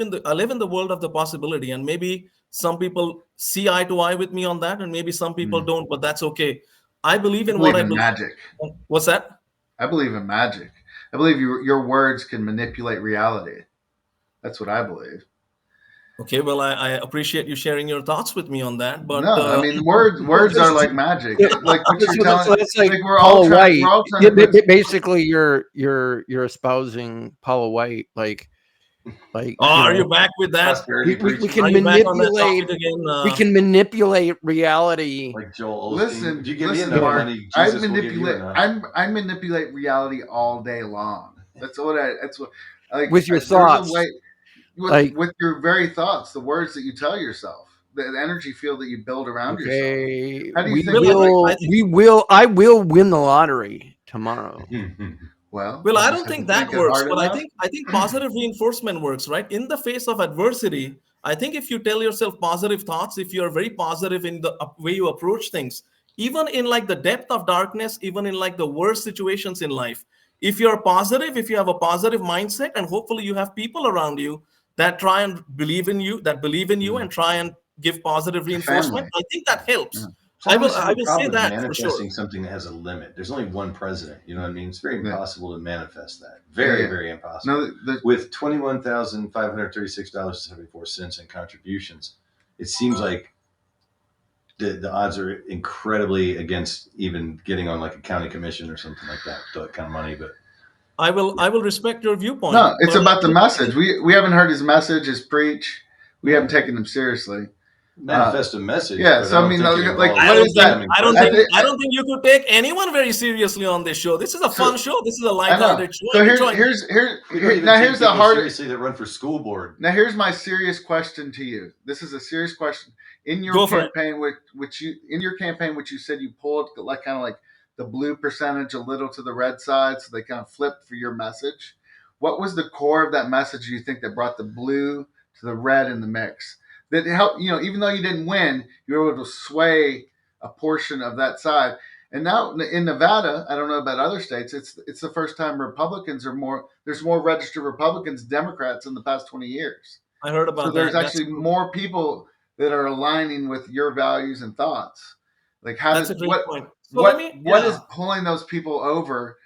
in the world of the possibility, and maybe some people see eye to eye with me on that, and maybe some people Mm. don't, but that's okay. I believe I in what believe I in believe. magic. What's that? I believe in magic. I believe your words can manipulate reality. That's what I believe. Okay, well, I appreciate you sharing your thoughts with me on that, but No, I mean words are like magic. Like what you're telling. That's like Like we're all Paula trying. White. We're all trying to put. Basically, you're espousing Paula White, like are you back with that? Prosperity we preaching, can Are you back on that manipulate. topic again? We can manipulate reality. like Joel Osteen. Listen, If you give me listen, enough Mark. money, I Jesus will give you manipulate. enough. I manipulate reality all day long. That's what I. That's what. Like With your there's a thoughts, way like with your very thoughts, the words that you tell yourself, the energy field that you build around yourself. okay, How do you we think? will. I will win the lottery tomorrow. Well, Well, you I just don't have think to that think it works, hard but enough. I think positive reinforcement works, right? In the face of adversity, I think if you tell yourself positive thoughts, if you're very positive in the way you approach things, even in like the depth of darkness, even in like the worst situations in life, if you're positive, if you have a positive mindset, and hopefully you have people around you that try and believe in you, and try and give positive It's a family. reinforcement, I think that helps. Yeah. So I always I have a will say problem that for sure. manifesting something that has a limit. There's only one president. You know what I mean? It's very Yeah. impossible to manifest that. Very, Yeah. very impossible. No, With $21,536.74 in contributions, it seems like the odds are incredibly against even getting on like a county commission or something like that, that kind of money. But I will respect your viewpoint. no, it's but about the message. We haven't heard his message, his preach. We haven't taken him seriously. manifest a message. Yeah, but so I mean, don't think it like, involves what is that? becoming I don't president. think I don't think you could take anyone very seriously on this show. This is a fun show. This is a I know. light-hearted show. So I'm enjoying it. We don't even now take here's the people hard. seriously that run for school board. Now here's my serious question to you. This is a serious question. In your Go for it. campaign, which you said you pulled like kind of like the blue percentage a little to the red side, so they kind of flipped for your message. What was the core of that message you think that brought the blue to the red in the mix? That helped, even though you didn't win, you were able to sway a portion of that side. And now in Nevada, I don't know about other states, it's the first time there's more registered Republicans, Democrats in the past 20 years. I heard So about there's that. actually more people that are aligning with your values and thoughts. Like That's a great point. So what is pulling those people over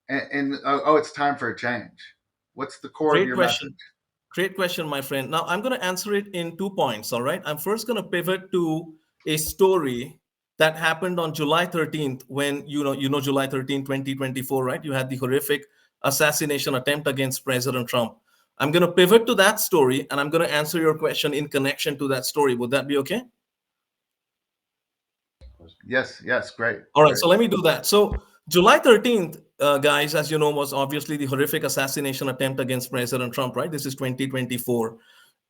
and it's time for a change? What's the core of Great your question. message? Great question, my friend. Now I'm going to answer it in 2 points. All right. I'm first going to pivot to a story that happened on July 13th when July 13th, 2024, right? You had the horrific assassination attempt against President Trump. I'm going to pivot to that story and I'm going to answer your question in connection to that story. Would that be okay? Yes, great. All right, Great. so let me do that. So July 13th, guys, as you know, was obviously the horrific assassination attempt against President Trump, right? This is 2024.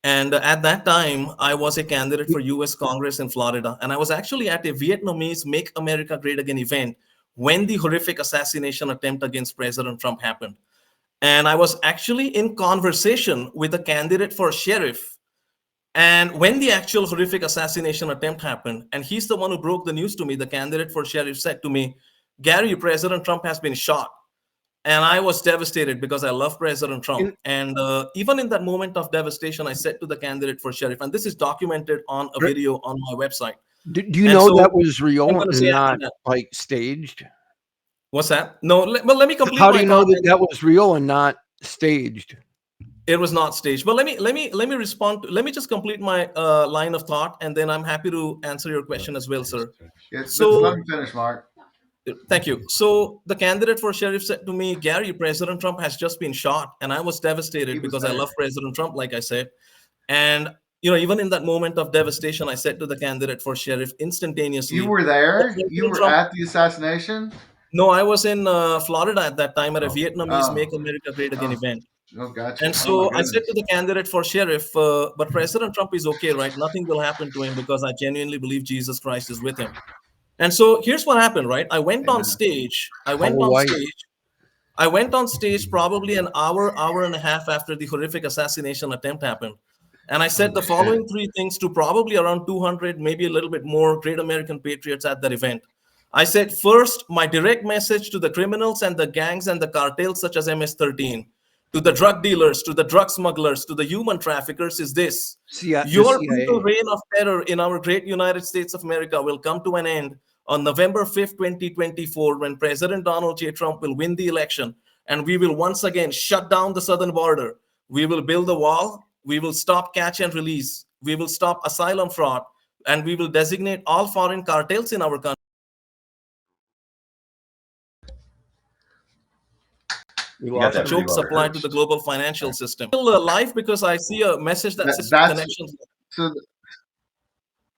And at that time, I was a candidate for US Congress in Florida. And I was actually at a Vietnamese Make America Great Again event when the horrific assassination attempt against President Trump happened. And I was actually in conversation with a candidate for sheriff And when the actual horrific assassination attempt happened, and he's the one who broke the news to me, the candidate for sheriff said to me, Gary, President Trump has been shot. And I was devastated because I love President Trump. And even in that moment of devastation, I said to the candidate for sheriff, and this is documented on a video on my website. Do you know that was real and not like staged? What's that? No, let me complete. How do you know that that was real and not staged? It was not staged. But let me respond. Let me just complete my line of thought, and then I'm happy to answer your question as well, sir. Yes, so let me finish, Mark. Thank you. So the candidate for sheriff said to me, Gary, President Trump has just been shot. And I was devastated because I love President Trump, like I said. And, even in that moment of devastation, I said to the candidate for sheriff instantaneously. You were there? You were at the assassination? No, I was in Florida at that time at a Vietnamese Make America Great Again event. Oh, gotcha. And so I said to the candidate for sheriff, but President Trump is okay, right? Nothing will happen to him because I genuinely believe Jesus Christ is with him. And so here's what happened, right? I went on stage. I went on stage probably an hour and a half after the horrific assassination attempt happened. And I said the following three things to probably around 200, maybe a little bit more great American patriots at that event. I said, first, my direct message to the criminals and the gangs and the cartels such as MS-13, to the drug dealers, to the drug smugglers, to the human traffickers is this. Your brutal reign of terror in our great United States of America will come to an end on November 5th, 2024, when President Donald J. Trump will win the election, and we will once again shut down the southern border. We will build a wall. We will stop catch and release. We will stop asylum fraud, and we will designate all foreign cartels in our country. We will also choke supply to the global financial system. Still live because I see a message that says connections.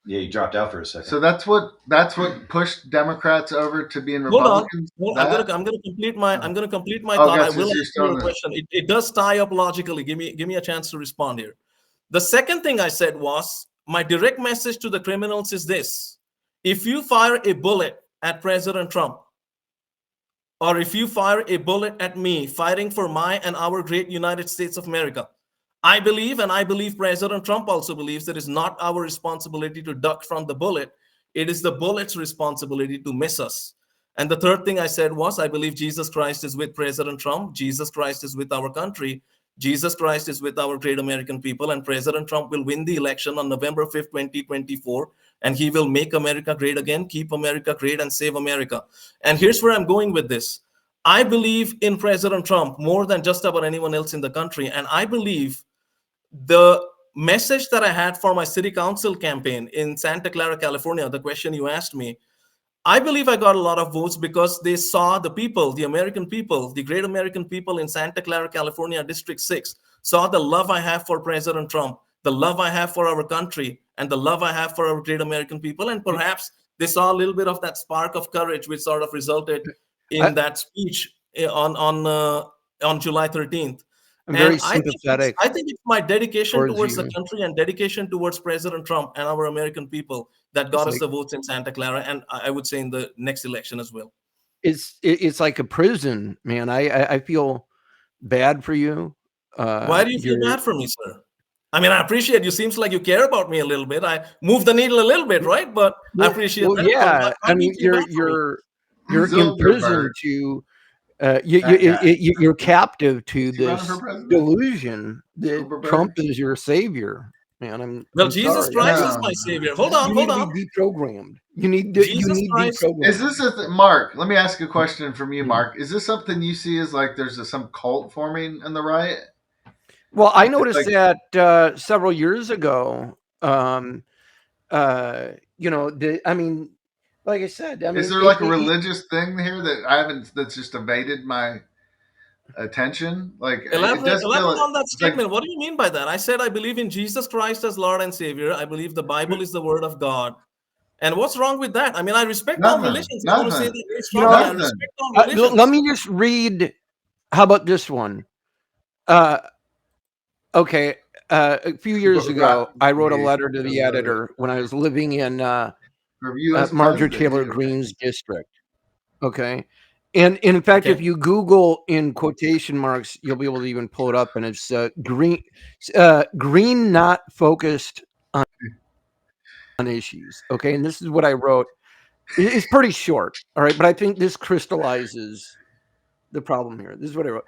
Yeah, you dropped out for a second. So that's what pushed Democrats over to being Republicans. Hold on. I'm gonna complete my thought. I will answer your question. It does tie up logically. Give me a chance to respond here. The second thing I said was, my direct message to the criminals is this: if you fire a bullet at President Trump, or if you fire a bullet at me, fighting for my and our great United States of America, I believe, and I believe President Trump also believes, that it's not our responsibility to duck from the bullet. It is the bullet's responsibility to miss us. And the third thing I said was, I believe Jesus Christ is with President Trump. Jesus Christ is with our country. Jesus Christ is with our great American people. And President Trump will win the election on November 5th, 2024. And he will make America great again, keep America great, and save America. And here's where I'm going with this. I believe in President Trump more than just about anyone else in the country. And I believe the message that I had for my city council campaign in Santa Clara, California, the question you asked me, I believe I got a lot of votes because they saw the people, the American people, the great American people in Santa Clara, California, District 6, saw the love I have for President Trump, the love I have for our country, and the love I have for our great American people. And perhaps they saw a little bit of that spark of courage, which sort of resulted in that speech on July 13th. I'm very sympathetic. I think it's my dedication towards the country and dedication towards President Trump and our American people that got us the votes in Santa Clara, and I would say in the next election as well. It's like a prison, man. I feel bad for you. Why do you feel bad for me, sir? I mean, I appreciate you. Seems like you care about me a little bit. I move the needle a little bit, right? But I appreciate that. Yeah, I mean, you're in prison to. You're captive to this delusion that Trump is your savior, man. Jesus Christ is my savior. Hold on. You need to be deprogrammed. You need deprogrammed. Is this Mark? Let me ask a question from you, Mark. Is this something you see as like there's some cult forming in the right? Well, I noticed that several years ago. Like I said, is there like a religious thing here that that's just evaded my attention? Like, elaborate on that statement. What do you mean by that? I said I believe in Jesus Christ as Lord and Savior. I believe the Bible is the Word of God. And what's wrong with that? I mean, I respect all religions. I want to say that very strongly. I respect all religions. Let me just read. How about this one? Okay. A few years ago, I wrote a letter to the editor when I was living in Marjorie Taylor Greene's district. Okay. And in fact, Okay. if you Google in quotation marks, you'll be able to even pull it up, and it's green not focused on issues. Okay, and this is what I wrote. It's pretty short, all right, but I think this crystallizes the problem here. This is what I wrote.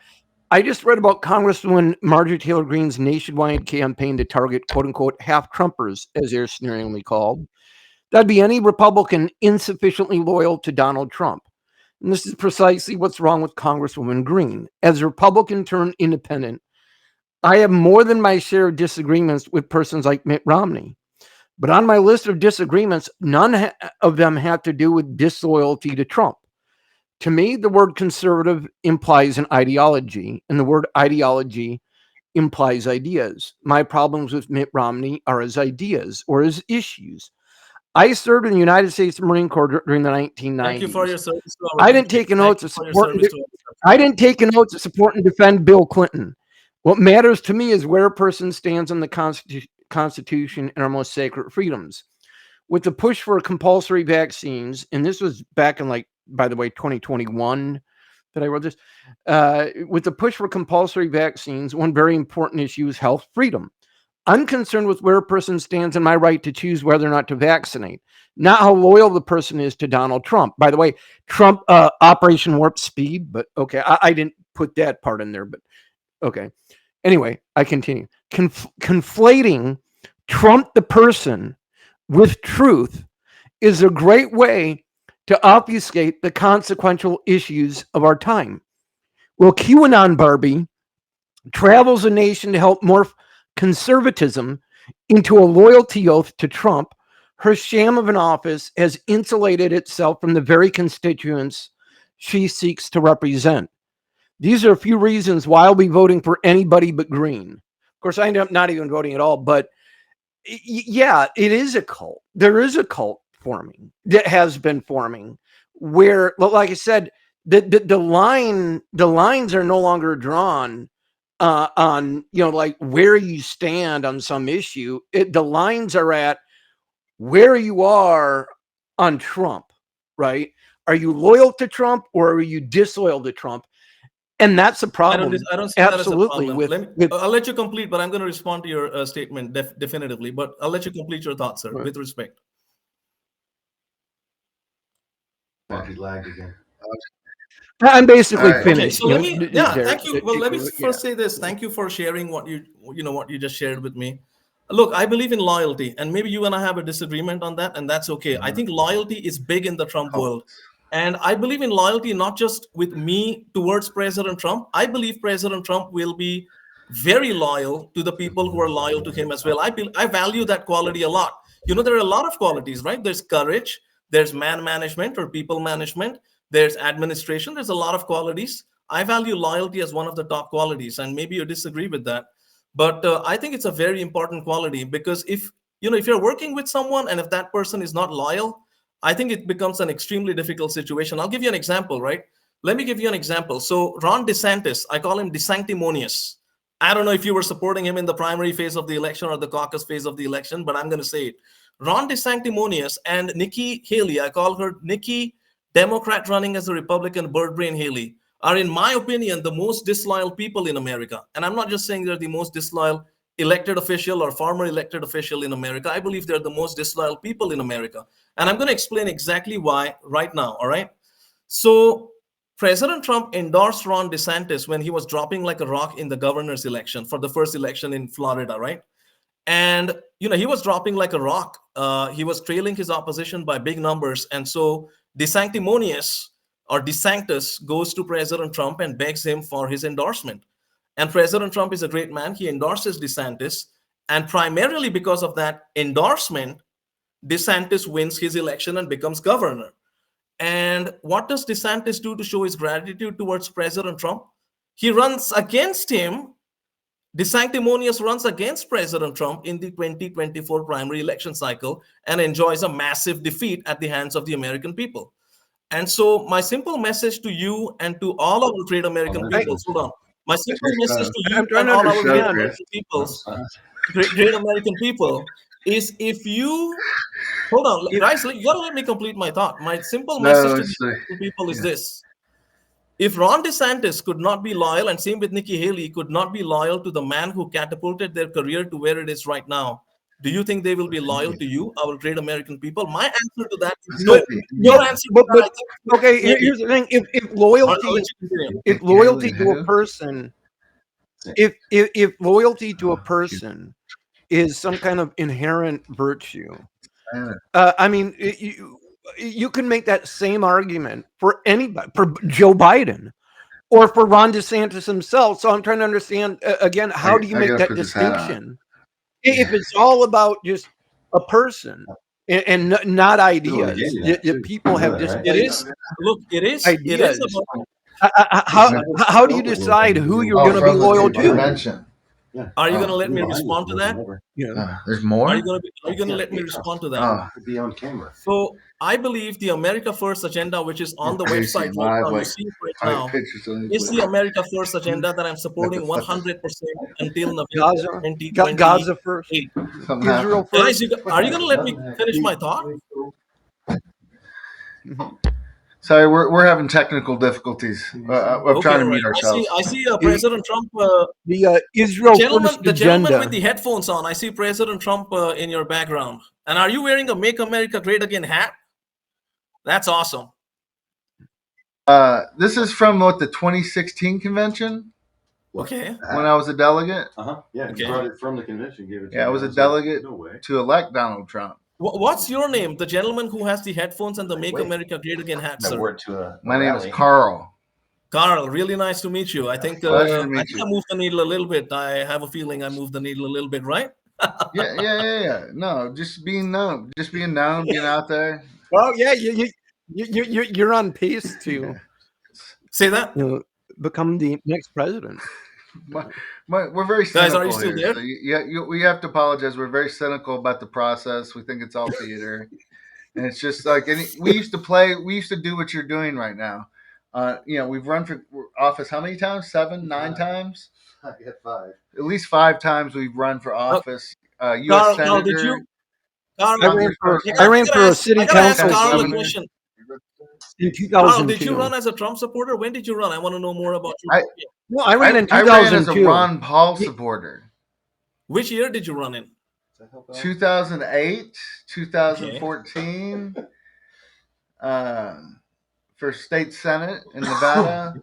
I just read about Congresswoman Marjorie Taylor Greene's nationwide campaign to target "quote unquote" half-Trumpers, as they're sneeringly called. That'd be any Republican insufficiently loyal to Donald Trump. And this is precisely what's wrong with Congresswoman Greene. As a Republican turned independent, I have more than my share of disagreements with persons like Mitt Romney. But on my list of disagreements, none of them have to do with disloyalty to Trump. To me, the word conservative implies an ideology, and the word ideology implies ideas. My problems with Mitt Romney are his ideas or his issues. I served in the United States Marine Corps during the 1990s. Thank you for your service to our I didn't country. take a Thank note you to for your support. service to our country. I didn't take a note to support and defend Bill Clinton. What matters to me is where a person stands on the Constitution and our most sacred freedoms. With the push for compulsory vaccines, and this was back in, like, by the way, 2021 that I wrote this. With the push for compulsory vaccines, one very important issue is health freedom. I'm concerned with where a person stands in my right to choose whether or not to vaccinate, not how loyal the person is to Donald Trump. By the way, Trump, Operation Warp Speed, but okay, I didn't put that part in there, but okay. Anyway, I continue. Conflating Trump the person with truth is a great way to obfuscate the consequential issues of our time. Well, QAnon Barbie travels a nation to help morph conservatism into a loyalty oath to Trump. Her sham of an office has insulated itself from the very constituents she seeks to represent. These are a few reasons why I'll be voting for anybody but Green. Of course, I ended up not even voting at all, but yeah, it is a cult. There is a cult forming that has been forming where, like I said, the lines are no longer drawn on, like where you stand on some issue. The lines are at where you are on Trump, right? Are you loyal to Trump or are you disloyal to Trump? And that's a problem. I don't see Absolutely. that as a problem. I'll let you complete, but I'm going to respond to your statement definitively. But I'll let you complete your thoughts, sir, with respect. He lagged again. I'm basically Right. finished. Okay, so thank you. Well, let me Yeah. first say this. Thank you for sharing what you just shared with me. Look, I believe in loyalty, and maybe you and I have a disagreement on that, and that's okay. I think loyalty is big in the Trump world. And I believe in loyalty not just with me towards President Trump. I believe President Trump will be very loyal to the people who are loyal to him as well. I value that quality a lot. There are a lot of qualities, right? There's courage, there's man management or people management, there's administration, there's a lot of qualities. I value loyalty as one of the top qualities, and maybe you disagree with that. But I think it's a very important quality because if you're working with someone and if that person is not loyal, I think it becomes an extremely difficult situation. I'll give you an example, right? Let me give you an example. So Ron DeSantis, I call him DeSanctimonious. I don't know if you were supporting him in the primary phase of the election or the caucus phase of the election, but I'm going to say it. Ron DeSanctimonious and Nikki Haley, I call her Nikki, Democrat running as a Republican, Bird Brain Haley, are, in my opinion, the most disloyal people in America. And I'm not just saying they're the most disloyal elected official or former elected official in America. I believe they're the most disloyal people in America. And I'm going to explain exactly why right now, all right? So President Trump endorsed Ron DeSantis when he was dropping like a rock in the governor's election for the first election in Florida, right? And, he was dropping like a rock. He was trailing his opposition by big numbers. And so DeSanctimonious or DeSantis goes to President Trump and begs him for his endorsement. And President Trump is a great man. He endorses DeSantis. And primarily because of that endorsement, DeSantis wins his election and becomes governor. And what does DeSantis do to show his gratitude towards President Trump? He runs against him. DeSanctimonious runs against President Trump in the 2024 primary election cycle and enjoys a massive defeat at the hands of the American people. And so my simple message to you and to all our great American people, hold on. My simple message to you and all our great American peoples, great American people, is if you hold on, guys, you gotta let me complete my thought. My simple message to the American people is this: If Ron DeSantis could not be loyal, and same with Nikki Haley, could not be loyal to the man who catapulted their career to where it is right now, do you think they will be loyal to you, our great American people? My answer to that is no. Your answer to that, I think, okay, here's the thing: if loyalty to a person, if loyalty to a person is some kind of inherent virtue, I mean, you can make that same argument for anybody, for Joe Biden or for Ron DeSantis himself. So I'm trying to understand again, how do you make that distinction? If it's all about just a person and not ideas, that people have just it is. Look, it is. ideas. It is about, How do you decide who you're going to be loyal to? Convention. Are you going to let me respond to that? There's more. Are you going to let me respond to that? Be on camera. So I believe the America First agenda, which is on the website right now, you see it right now, is the America First agenda that I'm supporting 100% until November 2028. Gaza first, Israel Guys, first. are you going to let me finish my thought? Sorry, we're having technical difficulties. I'm trying to mute ourselves. I see President Trump. The Israel first the gentleman agenda. with the headphones on. I see President Trump in your background. And are you wearing a "Make America Great Again" hat? That's awesome. This is from the 2016 convention. Okay. When I was a delegate. Yeah, Okay. you brought it from the convention. Gave it to Yeah, I me. was a delegate No way. to elect Donald Trump. What's your name? The gentleman who has the headphones and the "Make America Great Again" hat, sir. My name is Carl. Carl, really nice to meet you. I think Pleasure to meet I moved the needle a little bit. I have a feeling I moved the needle a little bit, right? Yeah. No, just being known, being out there. Well, yeah, you're on pace to say that. Become the next president. We're very cynical. Guys, are you still here, there? So we have to apologize. We're very cynical about the process. We think it's all theater, and it's just like we used to do what you're doing right now. We've run for office how many times? 7, 9 times? I get 5. At least 5 times we've run for office. U.S. Carl, Senator. did you? I ran for a city council question. In 2002. Carl, did you run as a Trump supporter? When did you run? I want to know more about you. No, I ran in 2002. I ran as a Ron Paul supporter. Which year did you run in? 2008, 2014. For state senate in Nevada,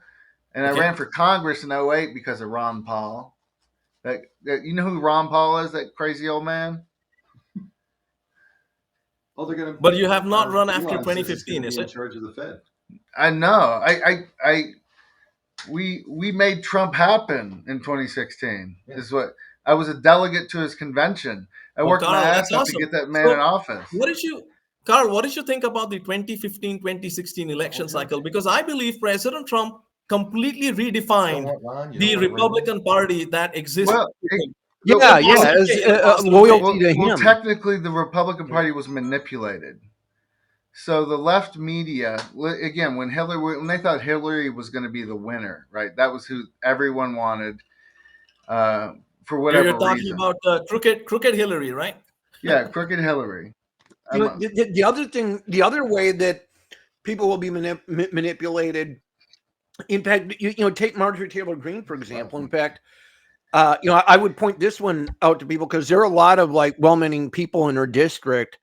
and I ran for Congress in 2008 because of Ron Paul. You know who Ron Paul is? That crazy old man. But you have not run after 2015, is it? In charge of the Fed. I know. We made Trump happen in 2016. Is what I was a delegate to his convention. I worked my ass off to get that man in office. Carl, what did you think about the 2015-2016 election cycle? Because I believe President Trump completely redefined the Republican Party that exists. Loyalty to him. Well, technically, the Republican Party was manipulated. So the left media, again, when they thought Hillary was going to be the winner, right? That was who everyone wanted, for whatever reason. You're talking about crooked Hillary, right? Yeah, crooked Hillary. The other way that people will be manipulated. In fact, take Marjorie Taylor Greene, for example. In fact, I would point this one out to people because there are a lot of well-meaning people in her district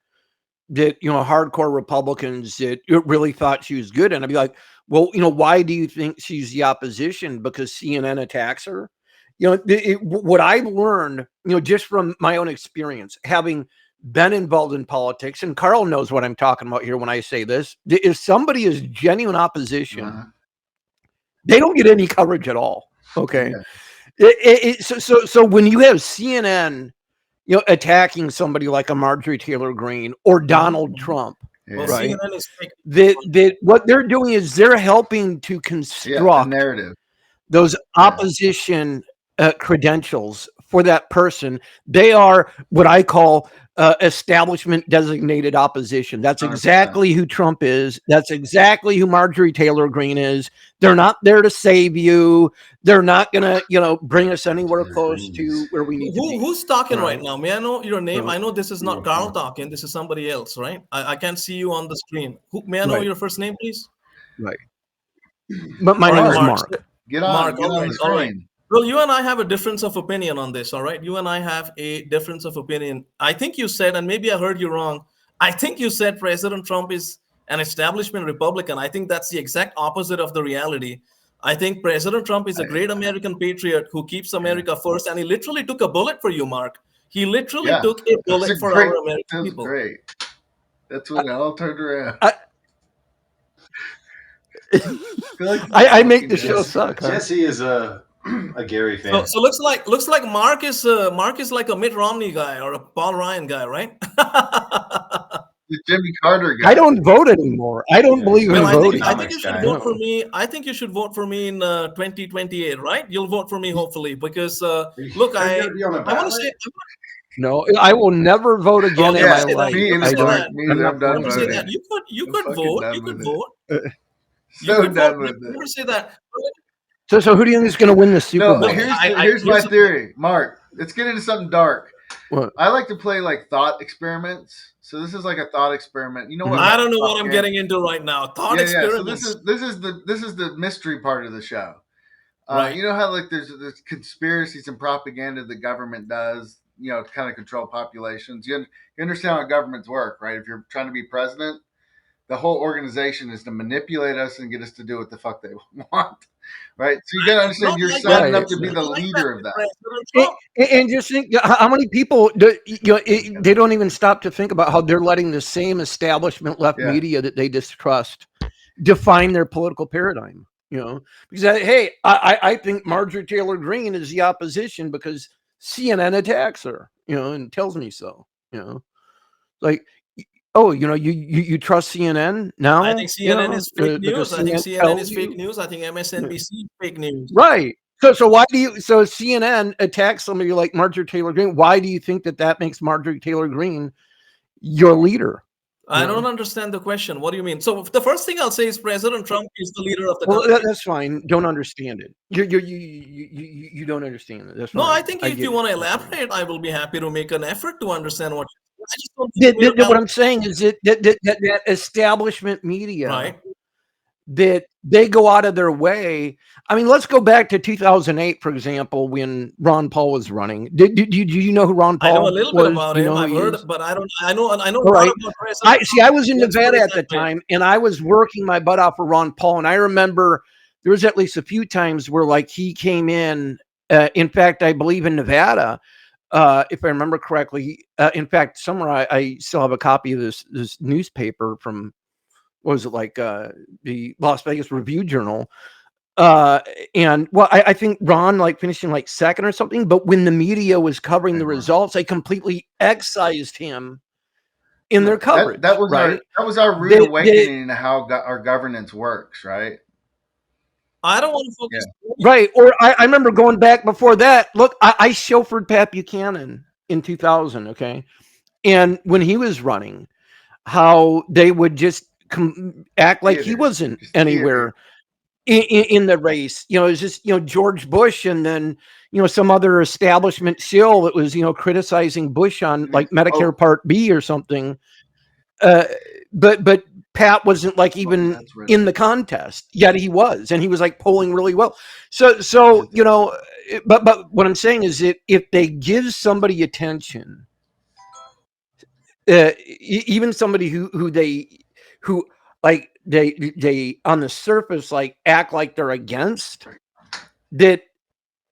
that, hardcore Republicans that really thought she was good. And I'd be like, well, why do you think she's the opposition? Because CNN attacks her? What I've learned, just from my own experience, having been involved in politics, and Carl knows what I'm talking about here when I say this, if somebody is genuine opposition, they don't get any coverage at all. Okay. Yeah. So when you have CNN, attacking somebody like a Marjorie Taylor Greene or Donald Trump, right? That what they're doing is they're helping to construct narrative, those opposition credentials for that person. They are what I call establishment designated opposition. That's exactly 100%. Who Trump is. That's exactly who Marjorie Taylor Greene is. They're not there to save you. They're not gonna, bring us anywhere close to where we need to be. Who's talking right now? May I know your name? I know this is not Carl talking. This is somebody else, right? I can't see you on the screen. May I know your first name, please? Right. But my All name right, is Mark. Mark. Get on, Mark, get all on right, the all right. screen. Well, you and I have a difference of opinion on this, all right? You and I have a difference of opinion. I think you said, and maybe I heard you wrong, I think you said President Trump is an establishment Republican. I think that's the exact opposite of the reality. I think President Trump is a great American patriot who keeps America first, and he literally took a bullet for you, Mark. He literally Yeah, took a that's bullet a for great. our American That was people. great. That's when it all turned around. I make the show suck. Huh? Jesse is a Gary fan. So looks like Mark is like a Mitt Romney guy or a Paul Ryan guy, right? The Jimmy Carter guy. I don't vote anymore. I don't believe in Well, voting. I think you should guy. vote for me. I think you should vote for me in 2028, right? You'll vote for me, hopefully, because look, Are you I gonna be on a want to ballot? say No, I will never vote again Oh, in yeah, my say that. life. Me You either, I say don't. Mark. that. Me I'm either. not I'm done going Never to. say voting. that. You I'm could fucking vote. done You could with vote. You So could done vote. with it. Never say that. So who do you think is going to win the Super No, Bowl? here's my theory, Mark. Let's get into something dark. What? I like to play like thought experiments. So this is like a thought experiment. You know what? I don't know what I'm getting into right now. Thought Yeah. experiments. So this is the mystery part of the show. Right. You know how like there's conspiracies and propaganda the government does, you know, to kind of control populations. You understand how governments work, right? If you're trying to be president, the whole organization is to manipulate us and get us to do what the fuck they want, right? So you got to understand you're signing up to be the leader of that. President Trump. And just think how many people they don't even stop to think about how they're letting the same establishment left Yeah. media that they distrust define their political paradigm. You know, because hey, I think Marjorie Taylor Greene is the opposition because CNN attacks her, you know, and tells me so. You know, like, oh, you know, you trust CNN now? I think CNN is fake news. I think CNN is fake you? news. I think MSNBC is fake news. Right. So why do you? So CNN attacks somebody like Marjorie Taylor Greene. Why do you think that makes Marjorie Taylor Greene your leader? I don't understand the question. What do you mean? So the first thing I'll say is President Trump is the leader of the Well, country. that's fine. Don't understand it. You don't understand it. That's No, fine. I think if you want to elaborate, I will be happy to make an effort to understand what. I just don't think what I'm saying is that establishment media, right? that they go out of their way. I mean, let's go back to 2008, for example, when Ron Paul was running. Do you know who Ron Paul was? I know a little bit about him. I've heard, but I know a lot right. about President I was in Nevada at the time, and I was working my butt off for Ron Paul, and I remember there was at least a few times where like he came in. In fact, I believe in Nevada, if I remember correctly. In fact, somewhere I still have a copy of this newspaper from, what was it, like the Las Vegas Review Journal. And well, I think Ron like finishing like second or something, but when the media was covering the results, they completely excised him in their coverage. That was right? our rude awakening to how our governance works, right? I don't want to focus. Yeah. Right. Or I remember going back before that. Look, I chauffeured Pat Buchanan in 2000. Okay. And when he was running, how they would just act like he wasn't anywhere in the race. You know, it was just, you know, George Bush and then, you know, some other establishment shill that was, you know, criticizing Bush on like Medicare Part B or something. But Pat wasn't like even in the contest, yet he was, and he was like polling really well. So you know, but what I'm saying is that if they give somebody attention, even somebody who like they on the surface like act like they're against that,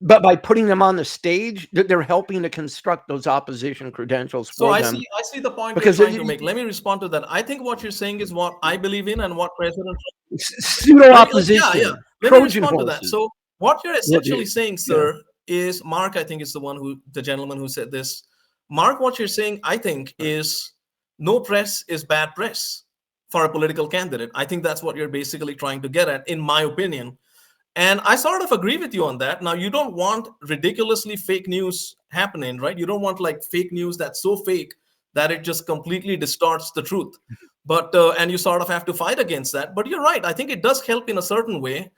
but by putting them on the stage, they're helping to construct those opposition credentials for them. I see the point because you're trying to make. Let me respond to that. I think what you're saying is what I believe in and what President Trump. Pseudo opposition. Yeah. Let me respond to that. So what you're essentially saying, sir, is Mark. I think is the gentleman who said this. Mark, what you're saying, I think, is no press is bad press for a political candidate. I think that's what you're basically trying to get at, in my opinion. And I sort of agree with you on that. Now, you don't want ridiculously fake news happening, right? You don't want like fake news that's so fake that it just completely distorts the truth. But and you sort of have to fight against that. But you're right. I think it does help in a certain way.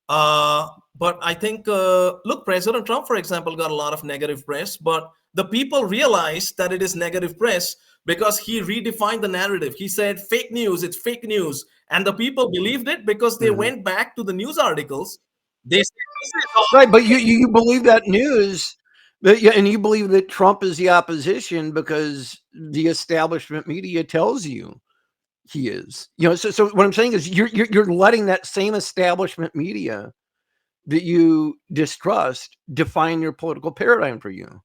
But I think, look, President Trump, for example, got a lot of negative press, but the people realized that it is negative press because he redefined the narrative. He said, fake news, it's fake news. And the people believed it because they went back to the news articles. They said, this is all Right, but you believe that news, and you believe that Trump is the opposition because the establishment media tells you he is. So what I'm saying is you're letting that same establishment media that you distrust define your political paradigm for you.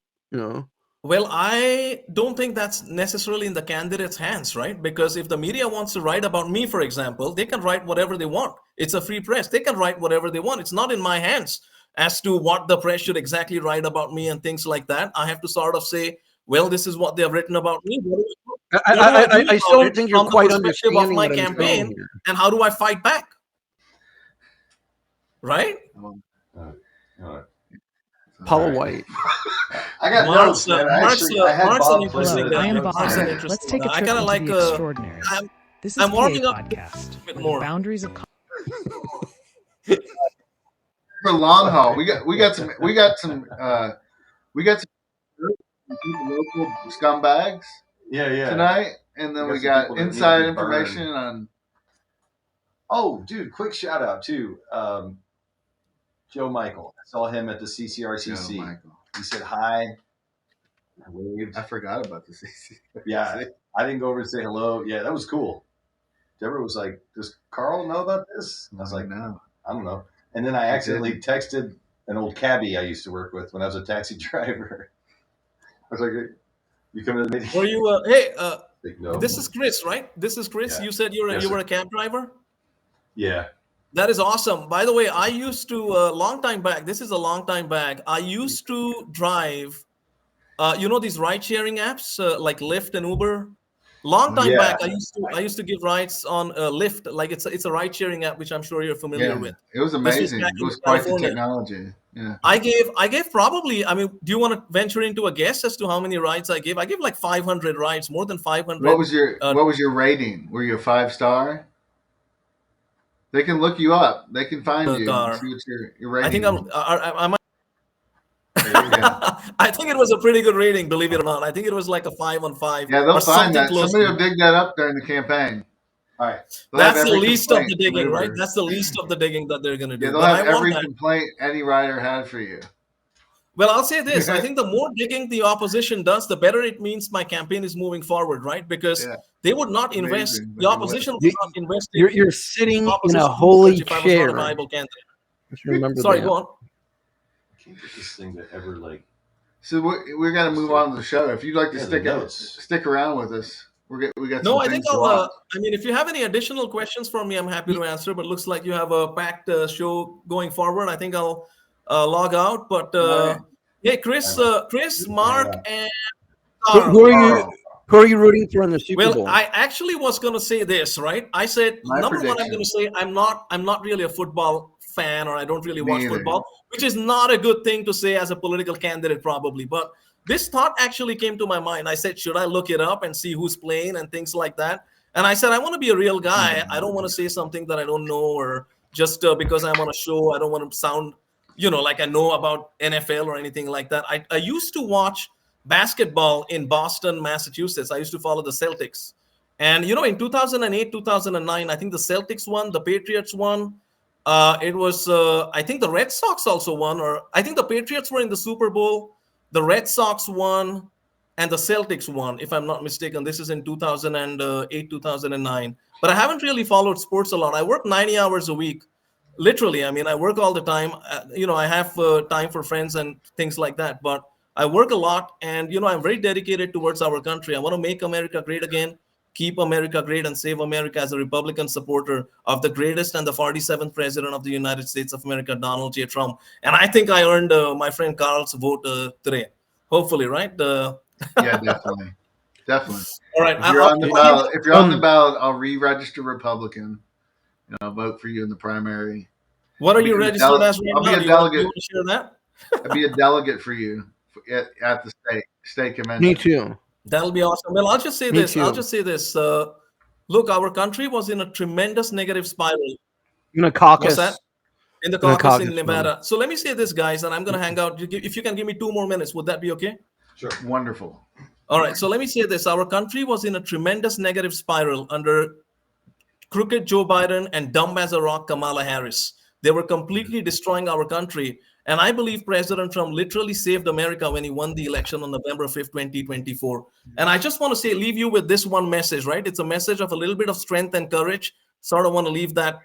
Well, I don't think that's necessarily in the candidate's hands, right? Because if the media wants to write about me, for example, they can write whatever they want. It's a free press. They can write whatever they want. It's not in my hands as to what the press should exactly write about me and things like that. I have to sort of say, well, this is what they have written about me. I still don't think you're from the quite perspective of understanding my what I'm saying campaign, here. and how do I fight back? Right? All right. Paula White. I got notes, man. I had Mark's Bob an play interesting the guy. I am notes. Mark's an Barve. interesting Let's take a guy. I trip kind of into like the extraordinary. This is I'm PA warming up Podcast, a bit where more. the boundaries of For long haul, we got some local scumbags Yeah. tonight, and then We we got some got people that need to inside be information burned. on. Oh, dude, quick shout out to Joe Michael. I saw him at the CCRCC. Joe Michael. He said hi. I waved. I forgot about this. Yeah, I didn't go over and say hello. Yeah, that was cool. Deborah was like, "Does Carl know about this?" And I was like, No. I don't know. And then I accidentally texted an old cabbie I used to work with when I was a taxi driver. I was like, "You coming to the meeting?" Were you? Hey, Like, no. this is Chris, right? This is Chris. Yeah. You said you Yes, were sir. a cab driver. Yeah. That is awesome. By the way, I used to long time back. This is a long time back. I used to drive. These ride sharing apps like Lyft and Uber. Long time Yeah. back, I used to give rides on Lyft. Like it's a ride sharing app, which I'm sure you're familiar Yeah, with. it was This amazing. back It in was quite the California. technology. Yeah. I gave probably. I mean, do you want to venture into a guess as to how many rides I gave? I gave like 500 rides, more than 500. What was your rating? Were you a 5-star? They can look you up. They can find you and car? see what your rating. I think I might. Yeah. I think it was a pretty good rating, believe it or not. I think it was like a 5 on 5. Yeah, they'll or find something that. close Somebody to will it. dig that up during the campaign. All right. They'll have That's the every least of complaint the digging, from right? Uber. That's the least of the digging that they're going to do. Yeah, they'll But have I want every that. complaint any rider had for you. Well, I'll say this. I think the more digging the opposition does, the better it means my campaign is moving forward, right? Because Yeah. they would not invest, Amazing, but the they opposition would You- not invest You're sitting in a opposition holy research if I was not a chair. viable candidate. Just remember Sorry, that. go on. I can't get this thing to ever like. So we're gonna move on to the show. If you'd like to Yeah, the notes. stick around with us, we got No, some I things think to I'll. watch. I mean, if you have any additional questions for me, I'm happy to answer. But looks like you have a packed show going forward. I think I'll log out. But right. hey, Chris, Mark, and Who are you rooting for in the Super Bowl? well, I actually was going to say this, right? I said My number one, I'm prediction. going to say I'm not really a football fan, or I don't really Me watch either. football, which is not a good thing to say as a political candidate, probably. But this thought actually came to my mind. I said, should I look it up and see who's playing and things like that? And I said, I want to be a real guy. I don't want to say something that I don't know, or just because I'm on a show, I don't want to sound, like I know about NFL or anything like that. I used to watch basketball in Boston, Massachusetts. I used to follow the Celtics. And, in 2008, 2009, I think the Celtics won, the Patriots won. It was, I think the Red Sox also won, or I think the Patriots were in the Super Bowl. The Red Sox won, and the Celtics won, if I'm not mistaken. This is in 2008, 2009. But I haven't really followed sports a lot. I work 90 hours a week. Literally, I mean, I work all the time. I have time for friends and things like that. But I work a lot, and, I'm very dedicated towards our country. I want to make America great again, keep America great, and save America as a Republican supporter of the greatest and the 47th president of the United States of America, Donald J. Trump. And I think I earned my friend Carl's vote today. Hopefully, right? Yeah, definitely. All right. If you're on the ballot, I'll re-register Republican. Vote for you in the primary. What are you registered as right I'll now? be a delegate. You want to share that? I'll be a delegate for you at the state convention. Me too. That'll be awesome. Well, I'll just say Me this. too. I'll just say this. Look, our country was in a tremendous negative spiral. In a caucus. What's that? In the caucus in Nevada. So let me say this, guys, and I'm going to hang out. If you can give me 2 more minutes, would that be okay? Sure. Wonderful. All right. So let me say this. Our country was in a tremendous negative spiral under crooked Joe Biden and dumb as a rock Kamala Harris. They were completely destroying our country. And I believe President Trump literally saved America when he won the election on November 5th, 2024. And I just want to say, leave you with this one message, right? It's a message of a little bit of strength and courage. Sort of want to leave that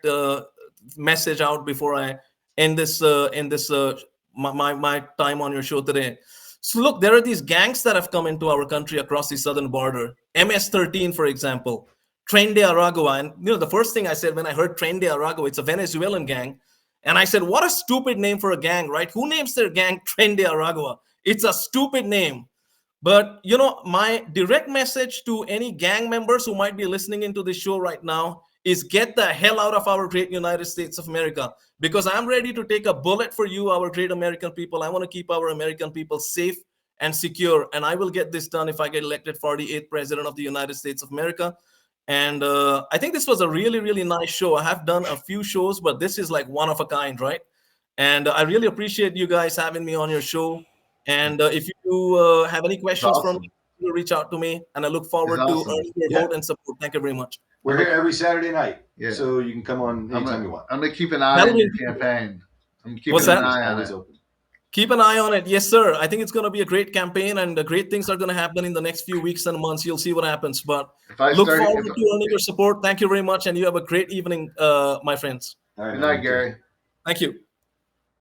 message out before I end this my time on your show today. So look, there are these gangs that have come into our country across the southern border. MS-13, for example, Tren de Aragua. And the first thing I said when I heard Tren de Aragua, it's a Venezuelan gang. And I said, what a stupid name for a gang, right? Who names their gang Tren de Aragua? It's a stupid name. But, my direct message to any gang members who might be listening into this show right now is get the hell out of our great United States of America, because I'm ready to take a bullet for you, our great American people. I want to keep our American people safe and secure. And I will get this done if I get elected 48th president of the United States of America. And I think this was a really, really nice show. I have done a few shows, but this is like one of a kind, right? And I really appreciate you guys having me on your show. And if you have any questions from me, reach out to me. And I look forward to earning your vote and support. Thank you very much. We're here every Saturday night, so you can come on anytime you want. I'm going to keep an eye on your campaign. I'm keeping an eye on it. Keep an eye on it. Yes, sir. I think it's going to be a great campaign, and great things are going to happen in the next few weeks and months. You'll see what happens. But look forward to earning your support. Thank you very much, and you have a great evening, my friends. Good night, Gary. Thank you.